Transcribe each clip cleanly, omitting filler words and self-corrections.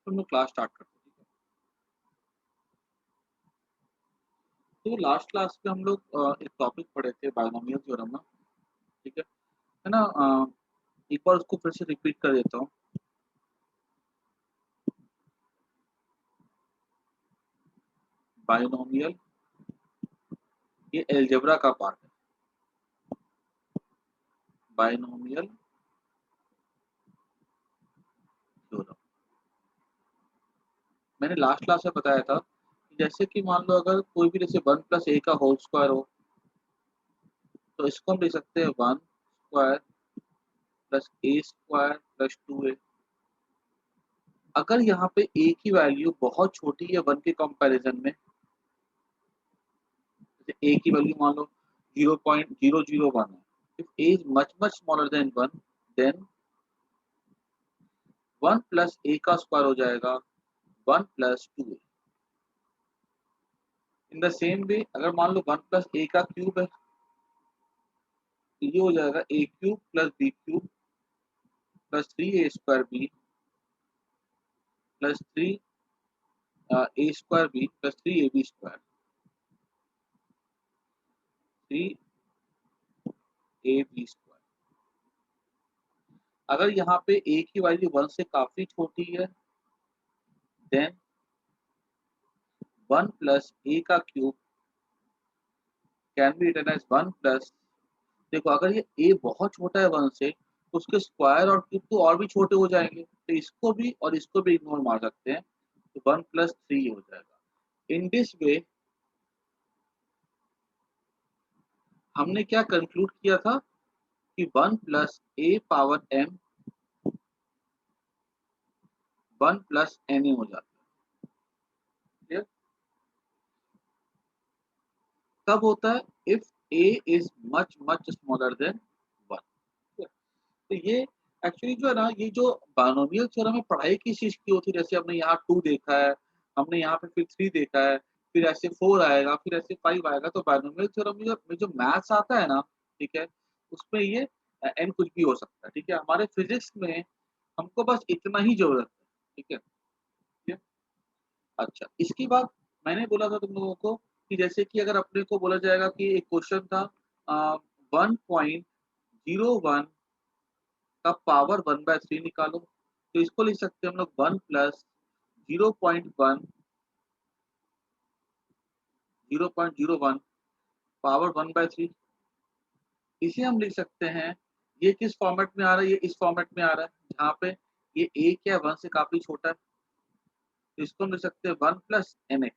तो हम लोग क्लास स्टार्ट करते हैं, ठीक है। तो लास्ट क्लास में हम लोग एक टॉपिक पढ़े थे बायनोमियल थ्योरम ना, ठीक है ना। एक बार उसको फिर से रिपीट कर देता हूँ। बायनोमियल, ये एलजेब्रा का पार्ट है। बायनोमियल थ्योरम मैंने लास्ट क्लास में बताया था कि जैसे कि मान लो अगर कोई भी जैसे 1 + a का होल स्क्वायर हो, तो इसको हम लिख सकते हैं 1² प्लस ए स्क्वायर प्लस 2a। अगर यहाँ पे a की वैल्यू बहुत छोटी है 1 के कंपैरिजन में, जैसे a की वैल्यू मान लो 0.001 है, if a is much smaller than 1, then 1 plus a का स्क्वायर हो जाएगा 1 + 2a। In the same way अगर मान लो 1 + a का क्यूब है, तो ये हो जाएगा a³ + b³ + 3a² b + 3 a² b + 3ab², 3ab²। अगर यहाँ पे a की वैल्यू 1 से काफी छोटी है, देन 1 + a का cube can be written as 1 plus, देखो अगर ये a बहुत छोटा है 1 से, तो उसके स्क्वायर और क्यूब तो और भी छोटे हो जाएंगे, तो इसको भी और इसको भी इग्नोर मार सकते हैं, तो 1 + 3 हो जाएगा। इन दिस वे हमने क्या कंक्लूड किया था कि 1 + a पावर m 1 + na हो जाता है। कब होता है? If a is much smaller than 1। तो ये एक्चुअली जो है ना, ये जो बायनोमियल थ्योरम है पढ़ाई किस चीज की होती है, जैसे हमने यहाँ 2 देखा है, हमने यहाँ पे फिर 3 देखा है, फिर ऐसे 4 आएगा, फिर ऐसे 5 आएगा, तो बायनोमियल थ्योरम में जो मैथ्स आता है ना, ठीक है, उसमें ये n कुछ भी हो सकता है, ठीक है। हमारे फिजिक्स में हमको बस इतना ही जरूरत है, ठीक है, ठीक है। अच्छा, इसके बाद मैंने बोला था तुम लोगों को कि जैसे कि अगर अपने को बोला जाएगा कि एक क्वेश्चन था 1.01 का पावर 1/3 निकालो, तो इसको लिख सकते हैं हम लोग 1 प्लस 0.1 0.01 पावर 1/3। इसे हम लिख सकते हैं, ये किस फॉर्मेट में आ रहा है, ये इस फॉर्मेट में आ रहा है जहाँ पे ये a क्या 1 से काफी छोटा है, तो इसको हम लिख सकते हैं 1 प्लस mx।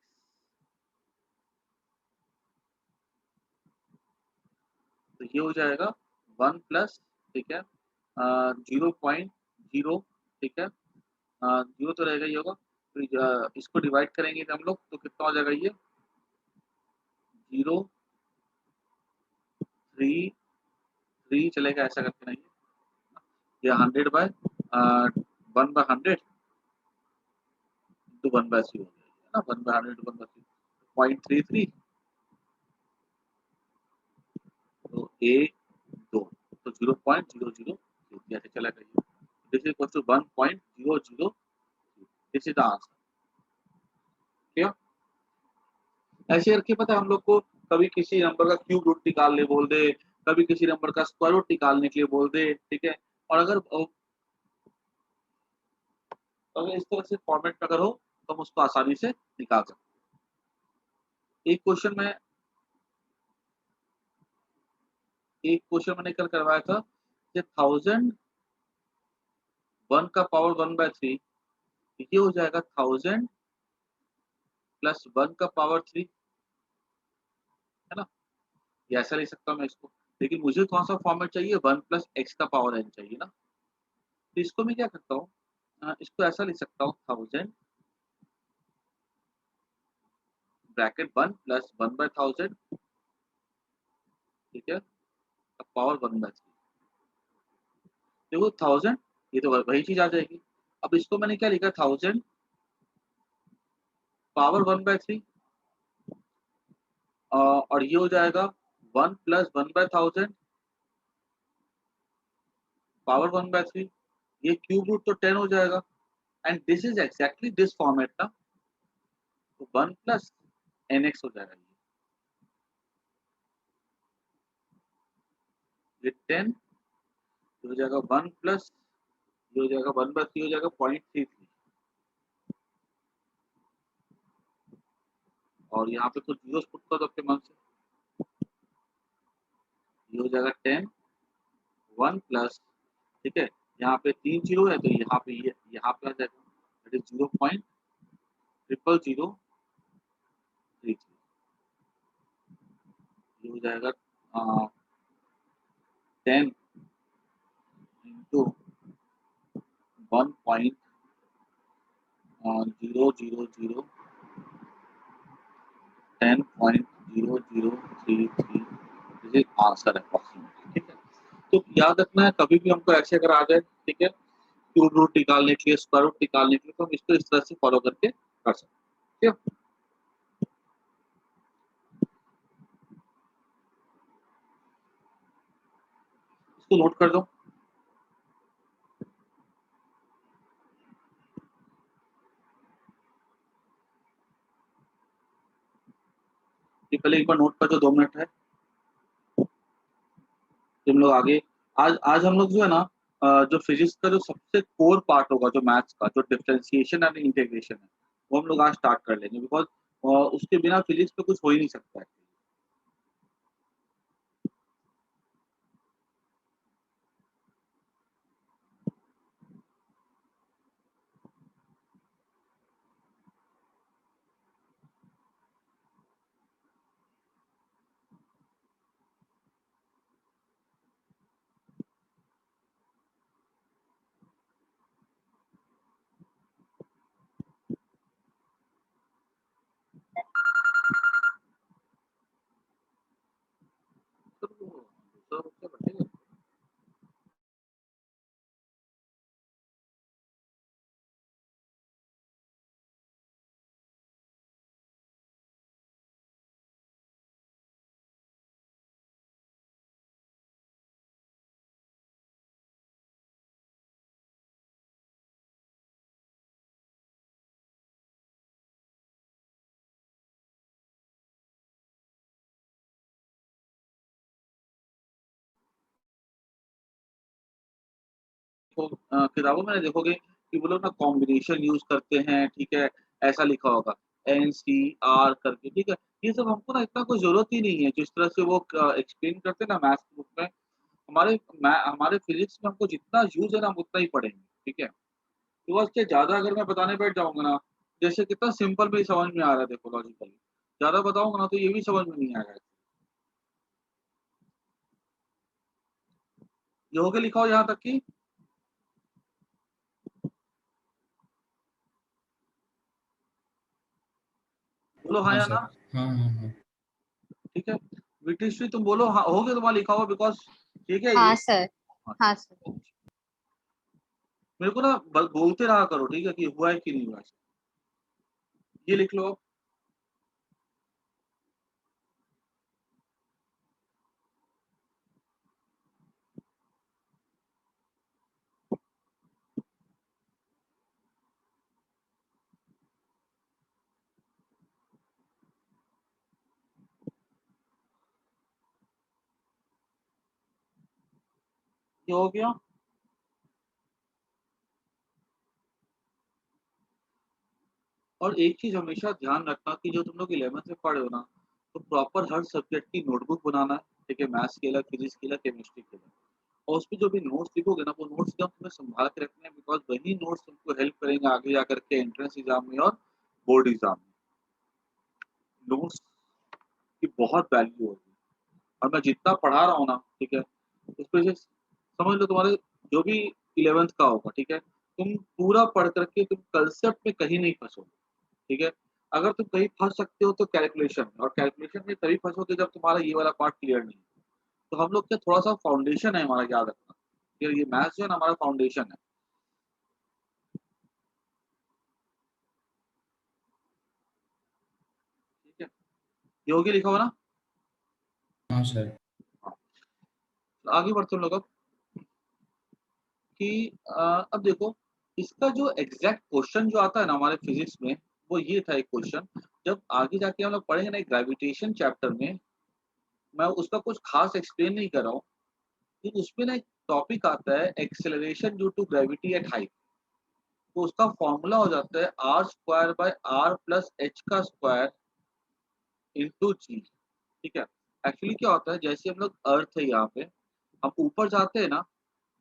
तो ये हो जाएगा 1 प्लस, ठीक है, 0.0, ठीक है, 0 तो रहेगा, ये होगा, फिर इसको डिवाइड करेंगे हम लोग तो कितना हो जाएगा, ये 0.33 चलेगा, ऐसा करके नहीं, ये 100/1/100 इंटू 1/c हो जाएगा ना, 1/100 इंटू 1/c 0.33, तो a 2, तो 0.000 ऐसे चलेगा ये। This is equal to 1.000, this is the answer. क्या ऐसे करके पता है हम लोग को, कभी किसी नंबर का क्यूब रूट निकालने बोल दे, कभी किसी नंबर का स्क्वायर रूट निकालने के लिए बोल दे, ठीक है। और अगर इस तरह से फॉर्मेट में अगर हो तो हम उसको आसानी से निकाल सकते हैं। एक क्वेश्चन मैंने कल करवाया था कि 1001 का पावर 1/3, ये हो जाएगा 1000 प्लस 1 का पावर 3, है ना। ये ऐसा लिख सकता हूँ मैं इसको, लेकिन मुझे कौन सा फॉर्मेट चाहिए, 1 प्लस एक्स का पावर n चाहिए ना। तो इसको मैं क्या करता हूँ, इसको ऐसा लिख सकता हूँ 1000 ब्रैकेट 1 प्लस 1/1000, ठीक है, पावर 1/3। देखो 1000, ये तो वही चीज आ जाएगी। अब इसको मैंने क्या लिखा, 1000 पावर 1/3, और ये हो जाएगा 1 प्लस 1/1000 पावर 1/3। ये क्यूब रूट तो 10 हो जाएगा, and this is exactly this format ना, तो 1 प्लस nx हो जाएगा ये 10 हो जाएगा 1 प्लस ये हो जाएगा 1/3 हो जाएगा 0.33 और यहाँ पे कुछ जीरो पुट कर दो आपके मन से, ये हो जाएगा 10 1 प्लस, ठीक है, यहाँ पे 3 जीरो है तो यहाँ पे ये यहाँ पे आ जाएगा दैट इज 0.00033 ये हो जाएगा 10 into 1.000 10.0033 this is answer approximately, ठीक है। तो याद रखना है कभी भी हमको ऐसे अगर आ जाए, ठीक है, क्यूब रूट निकालने के लिए, स्क्वायर रूट निकालने के लिए, तो हम इसको इस तरह से फॉलो करके कर सकते हैं, ठीक है। इसको नोट कर दो। ये पहले एक बार नोट कर दो, 2 मिनट है, तुम लोग आगे आज आज हम लोग जो है ना जो फिजिक्स का जो सबसे कोर पार्ट होगा, जो मैथ्स का जो डिफरेंशिएशन एंड इंटीग्रेशन है, वो हम लोग आज स्टार्ट कर लेंगे, बिकॉज उसके बिना फिजिक्स में कुछ हो ही नहीं सकता है। तो दूसरा बच्चा बैठेगा। तो किताबों में देखोगे कि वो लोग ना कॉम्बिनेशन यूज करते हैं, ठीक है, ऐसा लिखा होगा NCR करके, ठीक है। ये सब हमको ना इतना कोई जरूरत ही नहीं है, जिस तरह से वो एक्सप्लेन करते हैं ना मैथ्स बुक में, हमारे फिजिक्स में हमको जितना यूज है ना हम उतना ही पढ़ेंगे, ठीक है। तो उससे ज्यादा अगर मैं बताने बैठ जाऊंगा ना, जैसे कितना सिंपल में ही समझ में आ रहा है, देखो लॉजिकली ज्यादा बताऊंगा ना तो ये भी समझ में नहीं आएगा। ये हो गया लिखा हो यहाँ तक कि बोलो हाँ हाँ या सर। ना, हाँ हाँ हाँ। ठीक है। ब्रिटिश तुम बोलो हाँ, हो गया तुम्हारा लिखा हुआ, बिकॉज ठीक है ये। हाँ सर। हाँ, हाँ सर। मेरे को ना बोलते रहा करो, ठीक है, कि हुआ है कि नहीं हुआ है। ये लिख लो, ये हो गया। और एक चीज हमेशा ध्यान रखना कि जो तुम लोग 11th में पढ़े हो ना, तो प्रॉपर हर सब्जेक्ट की नोटबुक बनाना है, ठीक है, मैथ्स के अलग, फिजिक्स के अलग, केमिस्ट्री के अलग। और उसमें जो भी नोट्स लिखोगे ना, वो नोट्स एकदम तुम्हें संभाल के रखने हैं, बिकॉज वही नोट्स तुमको हेल्प करेंगे आगे जाकर के एंट्रेंस एग्जाम में और बोर्ड एग्जाम में। नोट्स की बहुत वैल्यू होगी, और मैं जितना पढ़ा रहा हूँ ना, ठीक है, उस पे से समझ लो तुम्हारे जो भी 11th का होगा, ठीक है, तुम पूरा पढ़ करके तुम कंसेप्ट में कहीं नहीं फंसोगे, ठीक है। अगर तुम कहीं फंस सकते हो तो कैलकुलेशन में, और कैलकुलेशन में तभी फंसोगे जब तुम्हारा ये वाला पार्ट क्लियर नहीं है। तो हम लोग क्या थोड़ा सा फाउंडेशन है हमारा, याद रखना, ये मैथ्स जो है ना हमारा फाउंडेशन है, ठीक है। योगी लिखा हुआ ना। हाँ सर। हाँ, तो आगे बढ़ते हम लोग अब कि अब देखो इसका जो एग्जैक्ट क्वेश्चन जो आता है ना हमारे फिजिक्स में, वो ये था एक क्वेश्चन। जब आगे जाके हम लोग पढ़ेंगे ना ग्रेविटेशन चैप्टर में, मैं उसका कुछ खास एक्सप्लेन नहीं कर रहा हूँ, लेकिन उसमें ना एक टॉपिक आता है acceleration due to gravity at height. तो उसका फॉर्मूला हो जाता है R square by R plus H का स्क्वायर इंटू जी। ठीक है। एक्चुअली क्या होता है, जैसे हम लोग अर्थ है यहाँ पे, हम ऊपर जाते हैं ना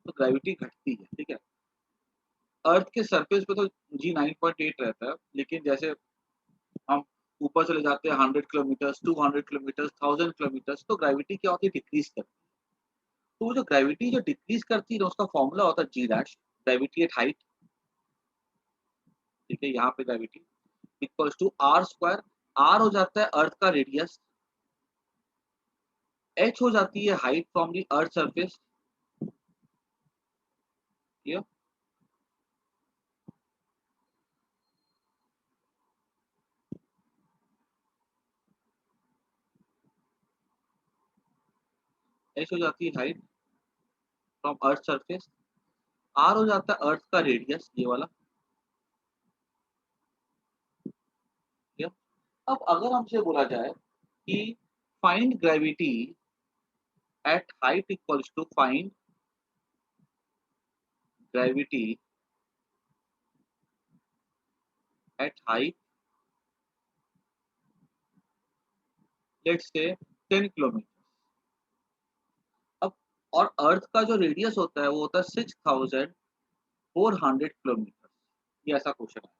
तो ग्रेविटी घटती है। ठीक है। अर्थ के सरफेस पे तो जी 9.8 रहता है, लेकिन जैसे हम ऊपर चले जाते हैं 100 किलोमीटर, 200 किलोमीटर, 1000 किलोमीटर, तो ग्रेविटी क्या होती है, डिक्रीज करती है। तो वो जो ग्रेविटी जो डिक्रीज करती है ना, उसका फॉर्मूला होता है G dash, gravity at height. ठीक है। यहाँ पे gravity equals to R square. R हो जाता है अर्थ का रेडियस, एच हो जाती है height from the earth surface. H हो जाती है height from earth surface. R हो जाता है अर्थ का रेडियस, ये वाला। ठीक है? अब अगर हमसे बोला जाए कि find gravity at height equals to find gravity at height, let's say 10 kilometre. अब और अर्थ का जो रेडियस होता है वो होता है 6400 किलोमीटर। ये ऐसा क्वेश्चन है।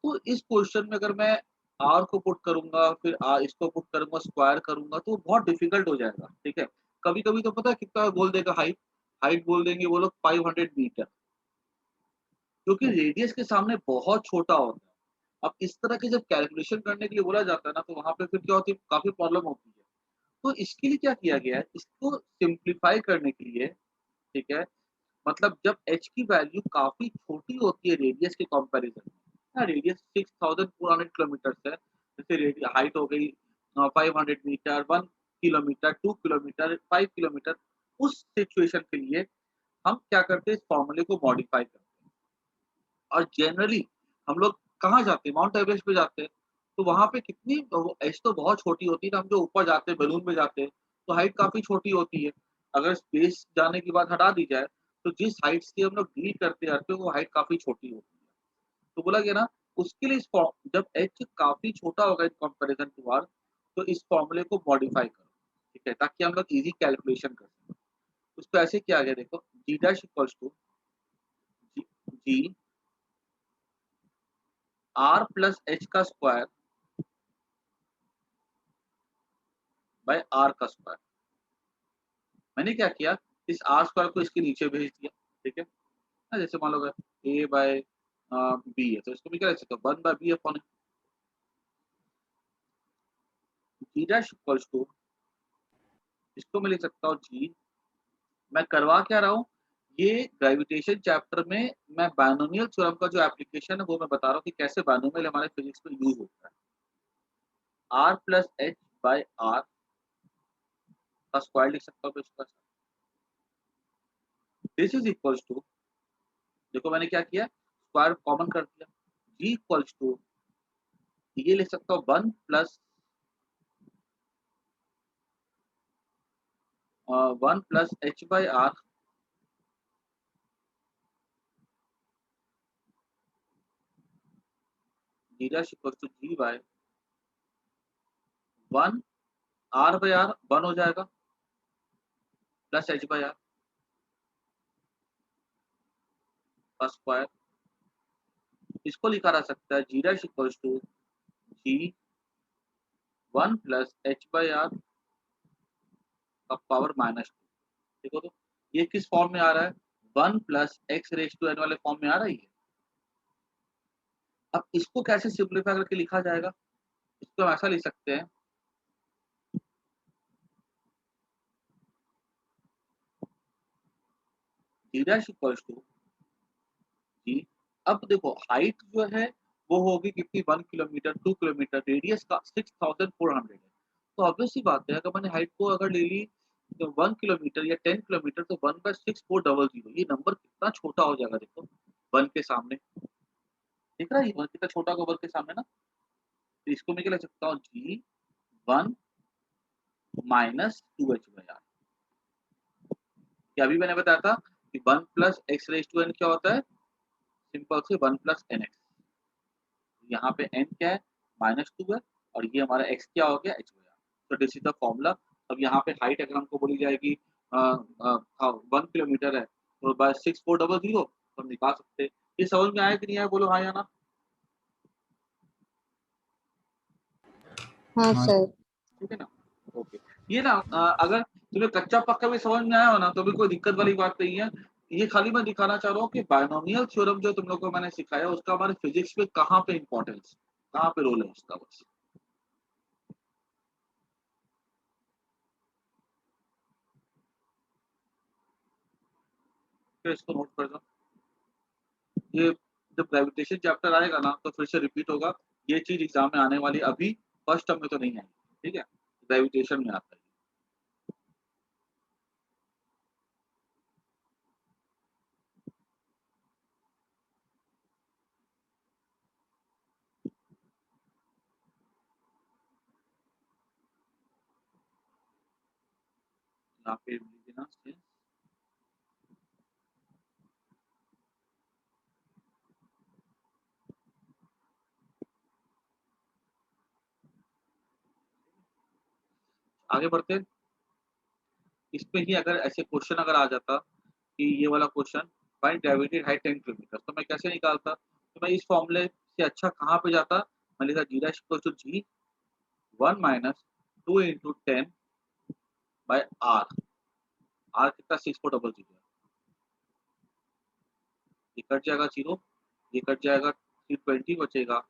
तो इस क्वेश्चन में अगर मैं आर को पुट करूंगा, फिर इसको पुट करूंगा, स्क्वायर करूंगा, तो बहुत डिफिकल्ट हो जाएगा। ठीक है। कभी कभी तो पता है कितना बोल देगा, हाइट हाइट बोल देंगे वो लोग 500 मीटर, जो कि रेडियस के सामने बहुत छोटा होता है। अब इस तरह के जब कैलकुलेशन करने के लिए बोला जाता है ना, तो वहां पे फिर क्या होती है, काफी प्रॉब्लम होती है। तो इसके लिए क्या किया गया है, इसको सिंप्लीफाई करने के लिए, ठीक है, मतलब जब एच की वैल्यू काफी छोटी होती है रेडियस के कंपैरिजन में, ना रेडियस 6400 किलोमीटर है, जैसे हाइट हो गई 500 मीटर, 1 किलोमीटर, 2 किलोमीटर, 5 किलोमीटर, उस सिचुएशन के लिए हम क्या करते हैं, इस फॉर्मूले को मॉडिफाई करते हैं। और जनरली हम लोग कहाँ जाते हैं, माउंट एवरेस्ट पे जाते हैं। तो वहां पे कितनी एज तो बहुत छोटी होती है ना, हम जो ऊपर जाते हैं बैलून में जाते हैं, तो हाइट काफी छोटी होती है। अगर स्पेस जाने की बात हटा दी जाए, तो जिस हाइट से हम लोग डील करते जाते हैं वो हाइट काफी छोटी होती है। तो बोला गया ना, उसके लिए जब एच काफी छोटा होगा इन कंपेरिजन टू आर, तो इस फॉर्मूले को मॉडिफाई करो। ठीक है, ताकि हम लोग इजी कैलकुलेशन कर सकें। उसको ऐसे किया गया, देखो G dash equals to G R plus H का स्क्वायर बाय आर का स्क्वायर। मैंने क्या किया, इस आर स्क्वायर को इसके नीचे भेज दिया। ठीक है ना, जैसे मान लो अगर ए बाय बी है, तो इसको भी क्या लिख सकते हो, 1/b upon G dash equals to, इसको मैं लिख सकता हूँ जी। मैं करवा क्या रहा हूँ, ये ग्रेविटेशन चैप्टर में मैं बायनोमियल थ्योरम का जो एप्लीकेशन है वो मैं बता रहा हूँ कि कैसे बायनोमियल हमारे फिजिक्स में यूज होता है। R plus H by R का स्क्वायर लिख सकता हूँ तो इसका, दिस इज इक्वल्स टू, देखो मैंने क्या किया, स्क्वायर कॉमन कर दिया, जी इक्वल्स टू, ये लिख सकता हूँ 1 plus H by R, G dash equals to G by 1, R by R 1 हो जाएगा, प्लस एच बाय आर का स्क्वायर। इसको लिखा जा सकता है G dash equals to G 1 plus H by R का पावर -2। देखो तो ये किस फॉर्म में आ रहा है, 1 plus X raise to N वाले फॉर्म में आ रही है। अब इसको कैसे सिंप्लीफाई करके लिखा जाएगा, इसको हम ऐसा लिख सकते हैं, जी डैश इक्वल्स टू जी। अब देखो हाइट जो है वो होगी कितनी, 1 किलोमीटर, 2 किलोमीटर, रेडियस का 6400 है। तो ऑब्वियस सी बात है, अगर मैंने हाइट को अगर ले ली तो 1 किलोमीटर या 10 किलोमीटर, तो 1/6400, ये नंबर कितना छोटा हो जाएगा देखो, 1 के सामने, दिख रहा है ये 1 कितना छोटा होगा 1 के सामने ना? तो इसको मैं क्या लिख सकता हूँ G 1 माइनस 2h/r। क्या अभी मैंने बताया था कि 1 plus x raise to n क्या होता है? सिंपल से 1 प्लस nx। यहाँ पे n क्या है? -2 है और ये हमारा x क्या हो गया? h/r। तो दिस इज़ द फॉर्मूला। अब यहाँ पे हाइट अगर हमको बोली जाएगी 1 किलोमीटर है, तो बाय 6400 तो हम निकाल सकते हैं। ये समझ में आया कि नहीं आया? बोलो हाँ या ना? हाँ हाँ सर। ठीक है ना? ओके। ये ना अगर तुम्हें कच्चा-पक्का भी समझ में आया हो ना, तो भी कोई दिक्कत वाली बात नहीं है। ये खाली मैं दिखाना चाह रहा हूँ कि बायनोमियल थ्योरम जो तुम लोग को मैंने सिखाया, उसका हमारे फिज़िक्स में कहाँ पे इम्पोर्टेंस, कहाँ पे रोल है उसका बस। फिर इसको नोट कर दो। ये जब ग्रेविटेशन चैप्टर आएगा ना, तो फिर से रिपीट होगा। ये चीज़ एग्ज़ाम में आने वाली अभी फर्स्ट टर्म में तो नहीं आएगी, ठीक है? ग्रेविटेशन में आता है। यहाँ पे लिख देना since आगे बढ़ते हैं। इसमें ही अगर ऐसे क्वेश्चन अगर आ जाता कि ये वाला question find gravity at height 10 kilometre, तो मैं कैसे निकालता? तो मैं इस फॉर्मूले से अच्छा कहाँ पे जाता? मैं लिखा g dash equal to g 1 minus 2 into 10 by r। r कितना 6400 है। ये कट जाएगा 0, ये कट जाएगा 320 बचेगा।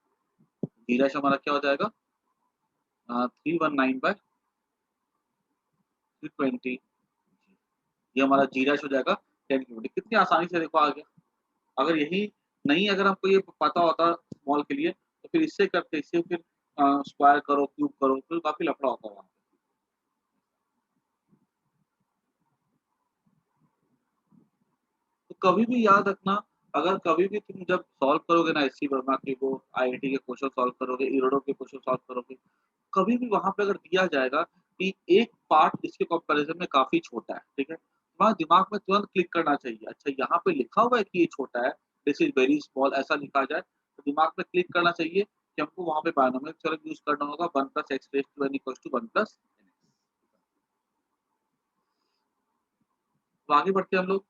g डैश हमारा क्या हो जाएगा? 319 बाय 320। ये हमारा जी डैश हो जाएगा 10 किलोमीटर। कितनी आसानी से देखो आ गया। अगर यही नहीं अगर हमको ये पता होता स्मॉल के लिए, तो फिर इससे करते, इससे फिर स्क्वायर करो, क्यूब करो, फिर काफ़ी लफड़ा होता वहाँ पे। तो कभी भी याद रखना, अगर कभी भी तुम जब सॉल्व करोगे ना एससी वर्मा के वो आईआईटी के क्वेश्चन सॉल्व करोगे, इरोडो के क्वेश्चन सॉल्व करोगे, कभी भी वहाँ पे अगर दिया जाएगा कि एक पार्ट इसके कंपैरिजन में काफ़ी छोटा है, ठीक है? तुम्हारे दिमाग में तुरंत क्लिक करना चाहिए, अच्छा यहाँ पे लिखा हुआ है कि ये छोटा है, दिस इज़ वेरी स्मॉल ऐसा लिखा जाए, तो दिमाग में क्लिक करना चाहिए कि हमको वहाँ पे बायनोमियल थ्योरम यूज़ करना होगा 1 + x raise to n = 1 + nx। तो आगे बढ़ते हैं हम लोग।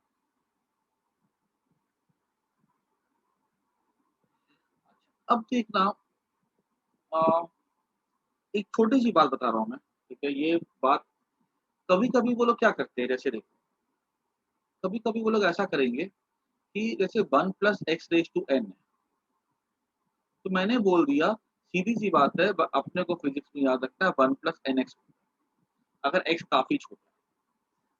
अब देखना अ, एक छोटी-सी बात बता रहा हूँ मैं, ठीक है? ये बात कभी-कभी वो लोग क्या करते हैं, जैसे देखो, कभी-कभी वो लोग ऐसा करेंगे कि जैसे 1 + x रेज़ टू n है, तो मैंने बोल दिया, सीधी-सी बात है, ब अपने को फिज़िक्स में याद रखना है 1 + nx अगर x काफ़ी छोटा है।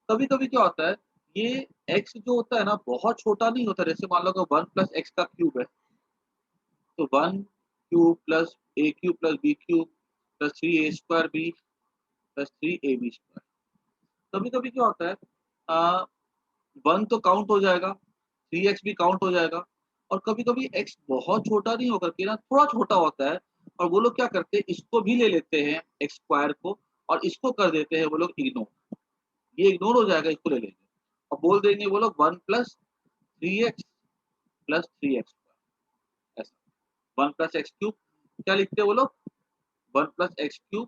कभी-कभी क्या होता है, ये x जो होता है ना, बहुत छोटा नहीं होता, जैसे मान लो अगर 1 + x का क्यूब है, तो 1 cube plus a cube plus b cube plus 3a² b plus 3ab²। कभी-कभी क्या होता है, अ, 1 तो काउंट हो जाएगा, 3x भी काउंट हो जाएगा और कभी-कभी x बहुत छोटा नहीं होकर के ना थोड़ा छोटा होता है और वो लोग क्या करते हैं, इसको भी ले लेते हैं x² को और इसको कर देते हैं वो लोग इग्नोर। ये इग्नोर हो जाएगा, इसको ले लेंगे और बोल देंगे वो लोग 1 + 3x + 3x² ऐसा। 1 + x³ क्या लिखते हैं वो लोग? 1 + x³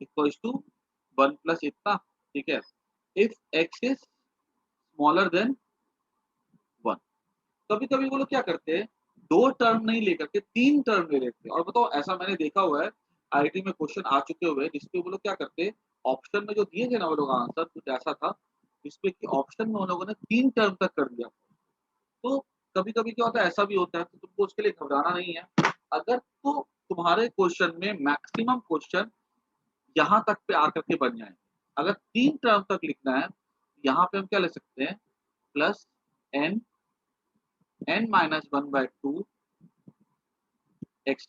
= 1 + इतना, ठीक है? If x is smaller than 1। कभी-कभी वो लोग क्या करते हैं, 2 टर्म नहीं लेकर के 3 टर्म ले लेते हैं और बताओ ऐसा मैंने देखा हुआ है, आईआईटी में क्वेश्चन आ चुके हुए हैं जिसपे वो लोग क्या करते हैं, ऑप्शन में जो दिए थे ना वो लोग आंसर कुछ ऐसा था, जिसमें कि ऑप्शन में उन लोगों ने 3 टर्म तक कर दिया। तो कभी-कभी क्या होता है, ऐसा भी होता है, तो तुमको उसके लिए घबराना नहीं है। अगर तो तुम्हारे क्वेश्चन में मैक्सिमम क्वेश्चन यहाँ तक पे आकर के बन जाएँ। अगर 3 टर्म तक लिखना है, यहाँ पे हम क्या ले सकते हैं, प्लस n n-1/2 x।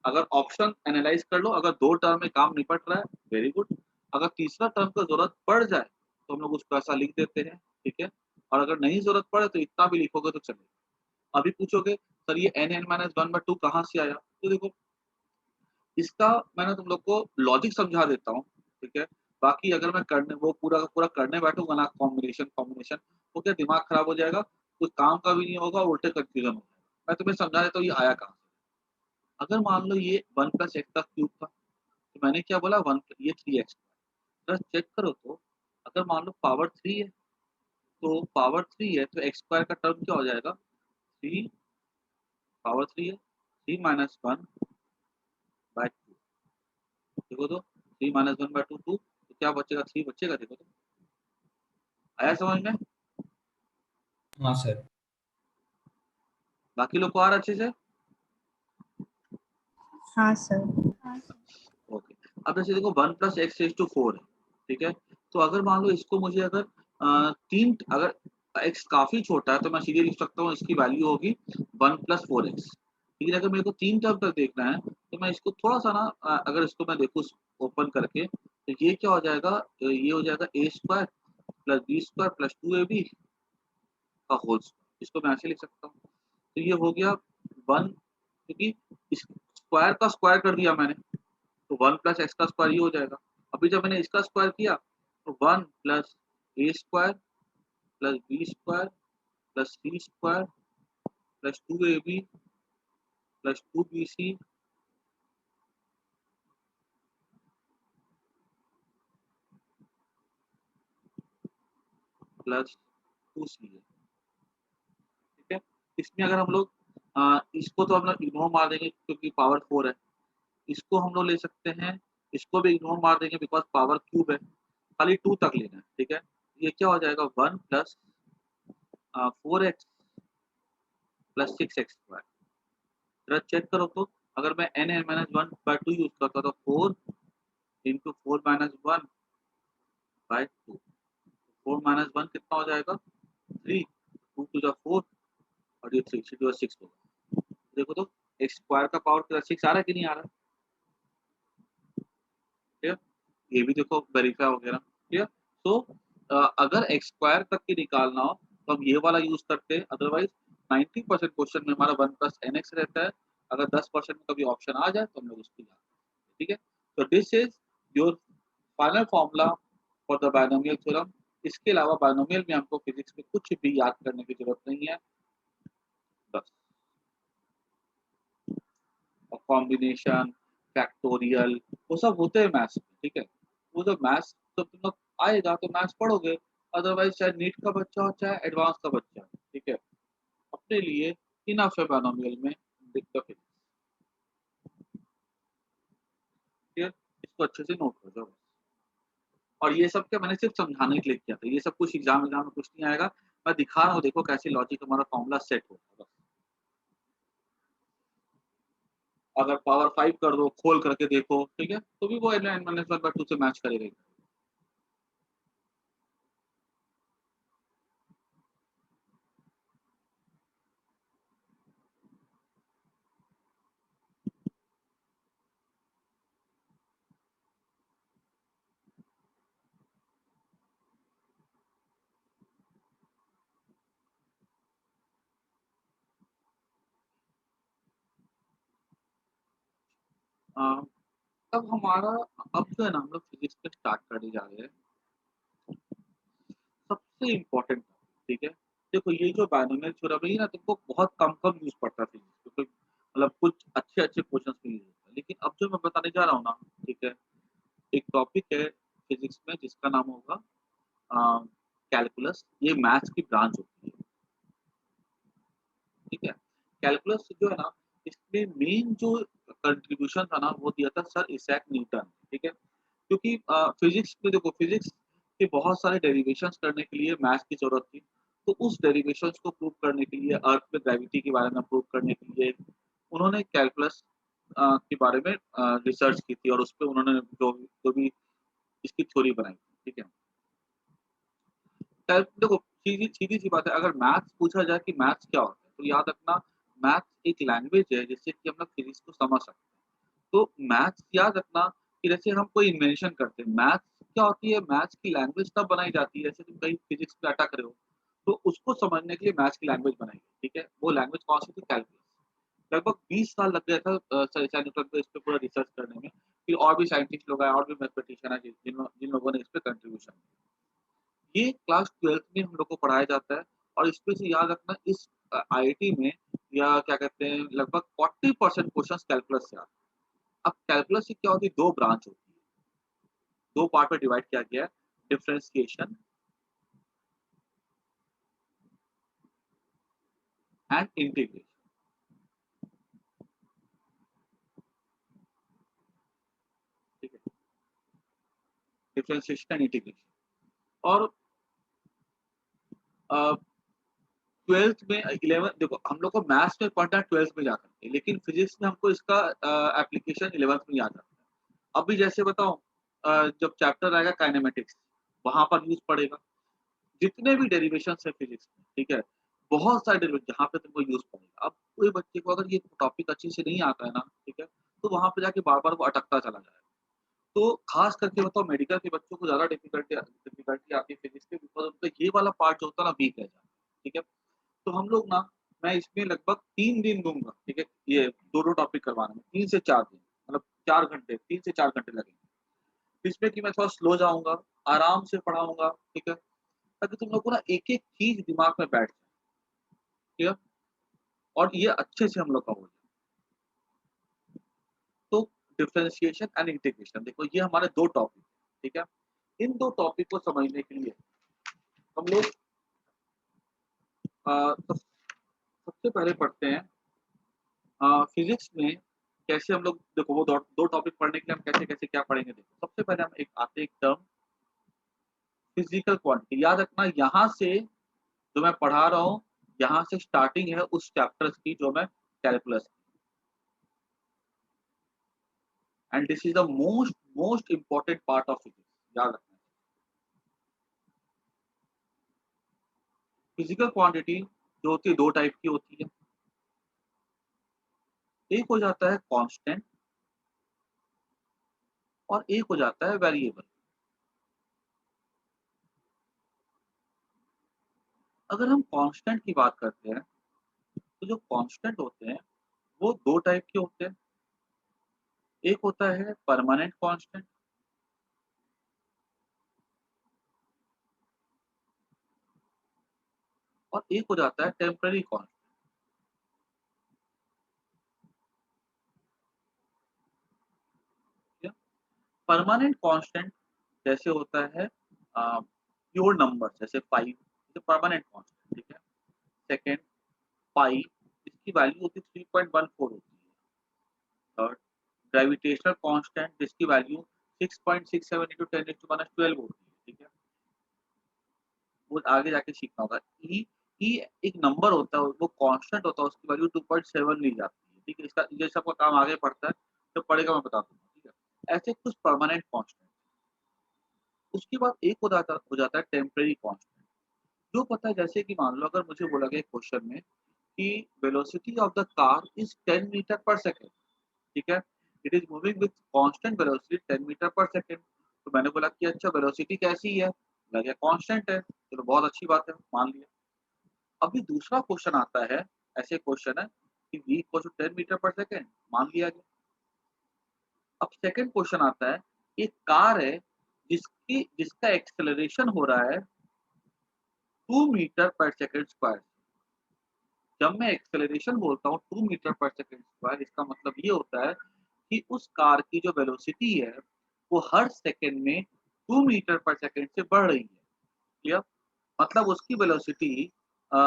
अगर ऑप्शन एनालाइज़ कर लो, अगर 2 टर्म में काम निपट रहा है, वेरी गुड। अगर तीसरा टर्म का ज़रूरत पड़ जाए, तो हम लोग उसको ऐसा लिख देते हैं, ठीक है? और अगर नहीं ज़रूरत पड़े तो इतना भी लिखोगे तो चलेगा। अभी पूछोगे सर ये n(n-1/2) कहाँ से आया? तो देखो इसका मैंने तुम लोग को लॉजिक समझा देता हूँ, ठीक है? बाकी अगर मैं करने वो पूरा का पूरा करने बैठूँगा ना कॉम्बिनेशन तो क्या दिमाग खराब हो जाएगा, कुछ काम का भी नहीं होगा, उल्टे कन्फ्यूज़न हो जाएगा। मैं तुम्हें समझा देता हूँ ये आया कहाँ से। अगर मान लो ये 1 + x का क्यूब था, तो मैंने क्या बोला 1 ये 3x जरा चेक करो तो, अगर मान लो पावर 3 है, तो पावर 3 है तो x स्क्वायर का टर्म क्या हो जाएगा? 3 पावर 3 है, 3 - 1/2 देखो तो 3 - 1/2 2 तो क्या बचेगा 3 बचेगा देखो तो। आया समझ में? हाँ सर। बाकी लोग को आ रहा अच्छे से? हाँ सर। ओके। अब जैसे देखो 1 + x⁴ है, ठीक है? तो अगर मान लो इसको मुझे अगर 3 अगर x काफ़ी छोटा है तो मैं सीधे लिख सकता हूँ इसकी वैल्यू होगी 1 + 4x लेकिन अगर मेरे को 3 टर्म तक देखना है, तो मैं इसको थोड़ा-सा ना अगर इसको मैं देखूँ ओपन करके, तो ये क्या हो जाएगा ये हो जाएगा a² + b² + 2ab का होल स्क्वायर इसको मैं ऐसे लिख सकता हूँ। तो ये हो गया 1 क्योंकि इस स्क्वायर का स्क्वायर कर दिया मैंने, तो 1 + x का स्क्वायर ये हो जाएगा। अभी जब मैंने इसका स्क्वायर किया, तो 1 + a² + b² + c² + 2ab + 2bc + 2ca ठीक है? इसमें अगर हम लोग इसको तो हम लोग इग्नोर मार देंगे क्योंकि पावर 4 है। इसको हम लोग ले सकते हैं, इसको भी इग्नोर मार देंगे बिकॉज़ पावर क्यूब है। खाली 2 तक लेना है, ठीक है? ये क्या हो जाएगा 1 + 4x + 6x²। ज़रा चेक करो तो, अगर मैं n(n-1/2) यूज़ करता तो 4 × 4 - 1/2 4 - 1 कितना हो जाएगा? 3 2 टू द 4 और ये 3 3 टू द 6 होगा। देखो तो x स्क्वायर का पावर पूरा 6 आ रहा है कि नहीं आ रहा है? ठीक है? ये भी देखो वेरीफाई हो गया ना, ठीक है? तो अगर x स्क्वायर तक की निकालना हो, तो हम ये वाला यूज़ करते हैं, अदरवाइज़ 90% क्वेश्चन में हमारा 1 + nx रहता है। अगर 10% में कभी ऑप्शन आ जाए, तो हम लोग उसको जाते हैं, ठीक है? तो this is your final formula for the binomial theorem. इसके अलावा बायनोमियल में हमको फिज़िक्स में कुछ भी याद करने की ज़रूरत नहीं है, बस। और कॉम्बिनेशन, फैक्टोरियल वो सब होते हैं मैथ्स में, ठीक है? वो जब मैथ्स जब तुम लोग आएगा तो मैथ्स पढ़ोगे, अदरवाइज़ चाहे नीट का बच्चा हो, चाहे एडवांस का बच्चा हो, ठीक है? अपने लिए इनफ है बायनोमियल में दिक्कत है, ठीक है? इसको अच्छे से नोट कर जाओ बस। और ये सब क्या मैंने सिर्फ समझाने के लिए किया था, ये सब कुछ एग्ज़ाम में कुछ नहीं आएगा। मैं दिखा रहा हूँ देखो कैसे लॉजिक हमारा फॉर्मूला सेट होता है बस। अगर पावर 5 कर दो, खोल करके देखो, ठीक है? तो भी वो n-1/2 से मैच करेगा ही। अ, तब हमारा अब जो है ना हम लोग फिज़िक्स में स्टार्ट करने जा रहे हैं, सबसे इम्पोर्टेंट ठीक है? देखो ये जो बायनोमियल थ्योरम है ये ना तुमको बहुत कम-कम यूज़ पड़ता है फिज़िक्स में, कोई मतलब कुछ अच्छे-अच्छे क्वेश्चन्स में यूज़ होता है। लेकिन अब जो मैं बताने जा रहा हूँ ना, ठीक है? एक टॉपिक है फिज़िक्स में जिसका नाम होगा अ, कैलकुलस। ये मैथ्स की ब्रांच होती है, ठीक है? कैलकुलस जो है ना, इसमें मेन जो कंट्रीब्यूशन था ना, वो दिया था सर इज़ैक न्यूटन, ठीक है? क्योंकि फिज़िक्स में देखो फिज़िक्स के बहुत सारे डेरिवेशंस करने के लिए मैथ्स की ज़रूरत थी। तो उस डेरिवेशंस को प्रूव करने के लिए अर्थ में ग्रेविटी के बारे में प्रूव करने के लिए उन्होंने कैलकुलस के बारे में रिसर्च की थी और उसपे उन्होंने जो जो भी इसकी थ्योरी बनाई थी, ठीक है? देखो सीधी-सी बात है अगर मैथ्स पूछा जाए कि मैथ्स क्या होता है? तो याद रखना मैथ्स एक लैंग्वेज है जिससे कि हम लोग फिज़िक्स को समझ सकते हैं। तो मैथ्स याद रखना कि जैसे हम कोई इन्वेंशन करते हैं, मैथ्स क्या होती है? मैथ्स की लैंग्वेज तब बनाई जाती है, जैसे तुम कहीं फिज़िक्स में अटक रहे हो, तो उसको समझने के लिए मैथ्स की लैंग्वेज बनाई गई, ठीक है? वो लैंग्वेज कौन सी थी? कैलकुलस। लगभग 20 साल लग गया था सर न्यूटन को इस पे पूरा रिसर्च करने में। फिर और भी साइंटिस्ट लोग आए और भी मैथमेटिशियन आए जिन लोगों ने इस पे कंट्रीब्यूशन दिया। ये क्लास 12th में हम लोग को पढ़ाया जाता है और इसमें से याद रखना इस आईआईटी में या क्या कहते हैं लगभग 40% क्वेश्चंस कैलकुलस से आते हैं। अब कैलकुलस की क्या होती है? 2 ब्रांच होती है। 2 पार्ट में डिवाइड किया गया है, डिफरेंशिएशन एंड इंटीग्रेशन, ठीक है? डिफरेंशिएशन एंड इंटीग्रेशन और अ 12th में 11 देखो हम लोग को मैथ्स में पढ़ना है 12th में जाकर के, लेकिन फिजिक्स में हमको इसका एप्लीकेशन 11th में याद रखना है। अभी जैसे बताऊँ जब चैप्टर आएगा काइनेमेटिक्स, वहाँ पर यूज़ पड़ेगा। जितने भी डेरिवेशंस है फिजिक्स में, ठीक है? बहुत सारे डेरिवेशन जहाँ पे तुमको यूज़ पड़ेगा। अब कोई बच्चे को अगर ये टॉपिक अच्छे से नहीं आता है ना, ठीक है? तो वहाँ पे जाके बार-बार वो अटकता चला जाएगा। तो खास करके बताओ मेडिकल के बच्चों को ज़्यादा डिफ़िकल्टी आती है फिजिक्स में बिकॉज़ उनका ये वाला पार्ट जो होता है ना वीक रह जाता है, ठीक है? तो हम लोग ना मैं इसमें लगभग 3 दिन दूँगा, ठीक है? ये दोनों टॉपिक करवाने में 3 से 4 दिन, मतलब 4 घंटे, 3 से 4 घंटे लगेंगे। इसमें कि मैं थोड़ा स्लो जाऊँगा, आराम से पढ़ाऊँगा, ठीक है? ताकि तुम लोग को ना एक-एक चीज़ दिमाग में बैठ जाए, ठीक है? और ये अच्छे से हम लोग का हो जाए। तो डिफरेंशिएशन एंड इंटीग्रेशन देखो ये हमारे 2 टॉपिक, ठीक है? इन 2 टॉपिक को समझने के लिए हम लोग अ, सबसे पहले पढ़ते हैं फिज़िक्स में कैसे हम लोग देखो वो 2 टॉपिक पढ़ने के लिए हम कैसे-कैसे क्या पढ़ेंगे देखो। सबसे पहले हम एक आते हैं एक टर्म फिज़िकल क्वांटिटी याद रखना यहाँ से जो मैं पढ़ा रहा हूँ, यहाँ से स्टार्टिंग है उस चैप्टर्स की जो मैं calculus and this is the most important part of physics याद रखना। फिज़िकल क्वांटिटी जो होती है 2 टाइप की होती है। एक हो जाता है कांस्टेंट और एक हो जाता है वेरिएबल। अगर हम कांस्टेंट की बात करते हैं, तो जो कांस्टेंट होते हैं, वो 2 टाइप के होते हैं। एक होता है परमानेंट कांस्टेंट और एक हो जाता है टेम्परेरी कांस्टेंट। ठीक है? परमानेंट कांस्टेंट जैसे होता है प्योर नंबर जैसे 5 ये परमानेंट कांस्टेंट ठीक है। सेकंड पाई इसकी वैल्यू होती है 3.14 होती है। थर्ड ग्रेविटेशनल कांस्टेंट जिसकी वैल्यू 6.67 into 10⁻12 होती है। ठीक है? वो आगे जाके सीखना होगा। ई एक नंबर होता है, वो कांस्टेंट होता है, उसकी वैल्यू 2.7 ली जाती है, ठीक है? इसका ये सब का काम आगे पड़ता है, जब पढ़ेगा मैं बता दूँगा, ठीक है? ऐसे कुछ परमानेंट कांस्टेंट, उसके बाद एक हो जाता है टेम्परेरी कांस्टेंट, जो पता है जैसे कि मान लो अगर मुझे बोला गया क्वेश्चन में कि velocity of the car is 10 metre per second, ठीक है? It is moving with constant velocity 10 metre per second, तो मैंने बोला कि अच्छा वेलोसिटी कैसी है? बोला गया कांस्टेंट है, चलो बहुत अच्छी बात है, मान लिया। अभी दूसरा क्वेश्चन आता है, ऐसे क्वेश्चन है कि v equal to 10 metre per second मान लिया गया। अब सेकंड क्वेश्चन आता है, एक कार है जिसका एक्सेलरेशन हो रहा है 2 मीटर पर सेकंड स्क्वायर। जब मैं एक्सेलरेशन बोलता हूँ 2 मीटर पर सेकंड स्क्वायर इसका मतलब ये होता है कि उस कार की जो वेलोसिटी है, वो हर सेकंड में 2 मीटर पर सेकंड से बढ़ रही है। क्लियर? मतलब उसकी velocity uh,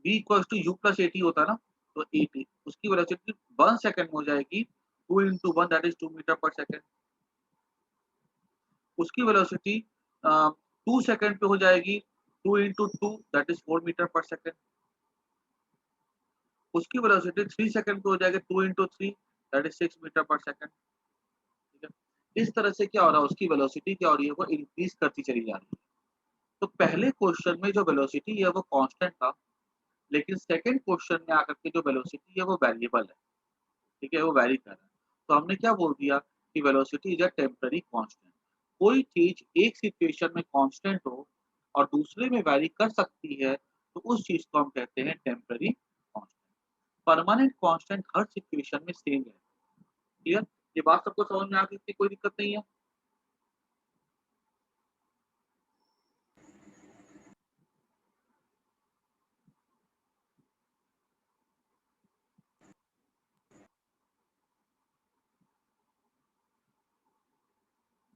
v equals to u plus at होता है ना, तो at उसकी वेलोसिटी 1 सेकंड में हो जाएगी 2 into 1 that is 2 metre per second. उसकी वेलोसिटी 2 सेकंड पे हो जाएगी 2 into 2 that is 4 metre per second. उसकी वेलोसिटी 3 सेकंड पे हो जाएगी 2 into 3 that is 6 metre per second. ठीक है? इस तरह से क्या हो रहा है उसकी वेलोसिटी क्या हो रही है वो इंक्रीज़ करती चली जा रही है। तो पहले क्वेश्चन में जो वेलोसिटी है वो कांस्टेंट था, लेकिन सेकंड क्वेश्चन में आकर के जो वेलोसिटी है वो वेरिएबल है। ठीक है? वो वैरी कर रहा है। तो हमने क्या बोल दिया कि velocity is a temporary constant. कोई चीज़ एक सिचुएशन में कांस्टेंट हो, और दूसरे में वैरी कर सकती है, तो उस चीज़ को हम कहते हैं टेम्परेरी कांस्टेंट। परमानेंट कांस्टेंट हर सिचुएशन में सेम है। क्लियर? ये बात सबको समझ में आ गई, इसकी कोई दिक्कत नहीं है?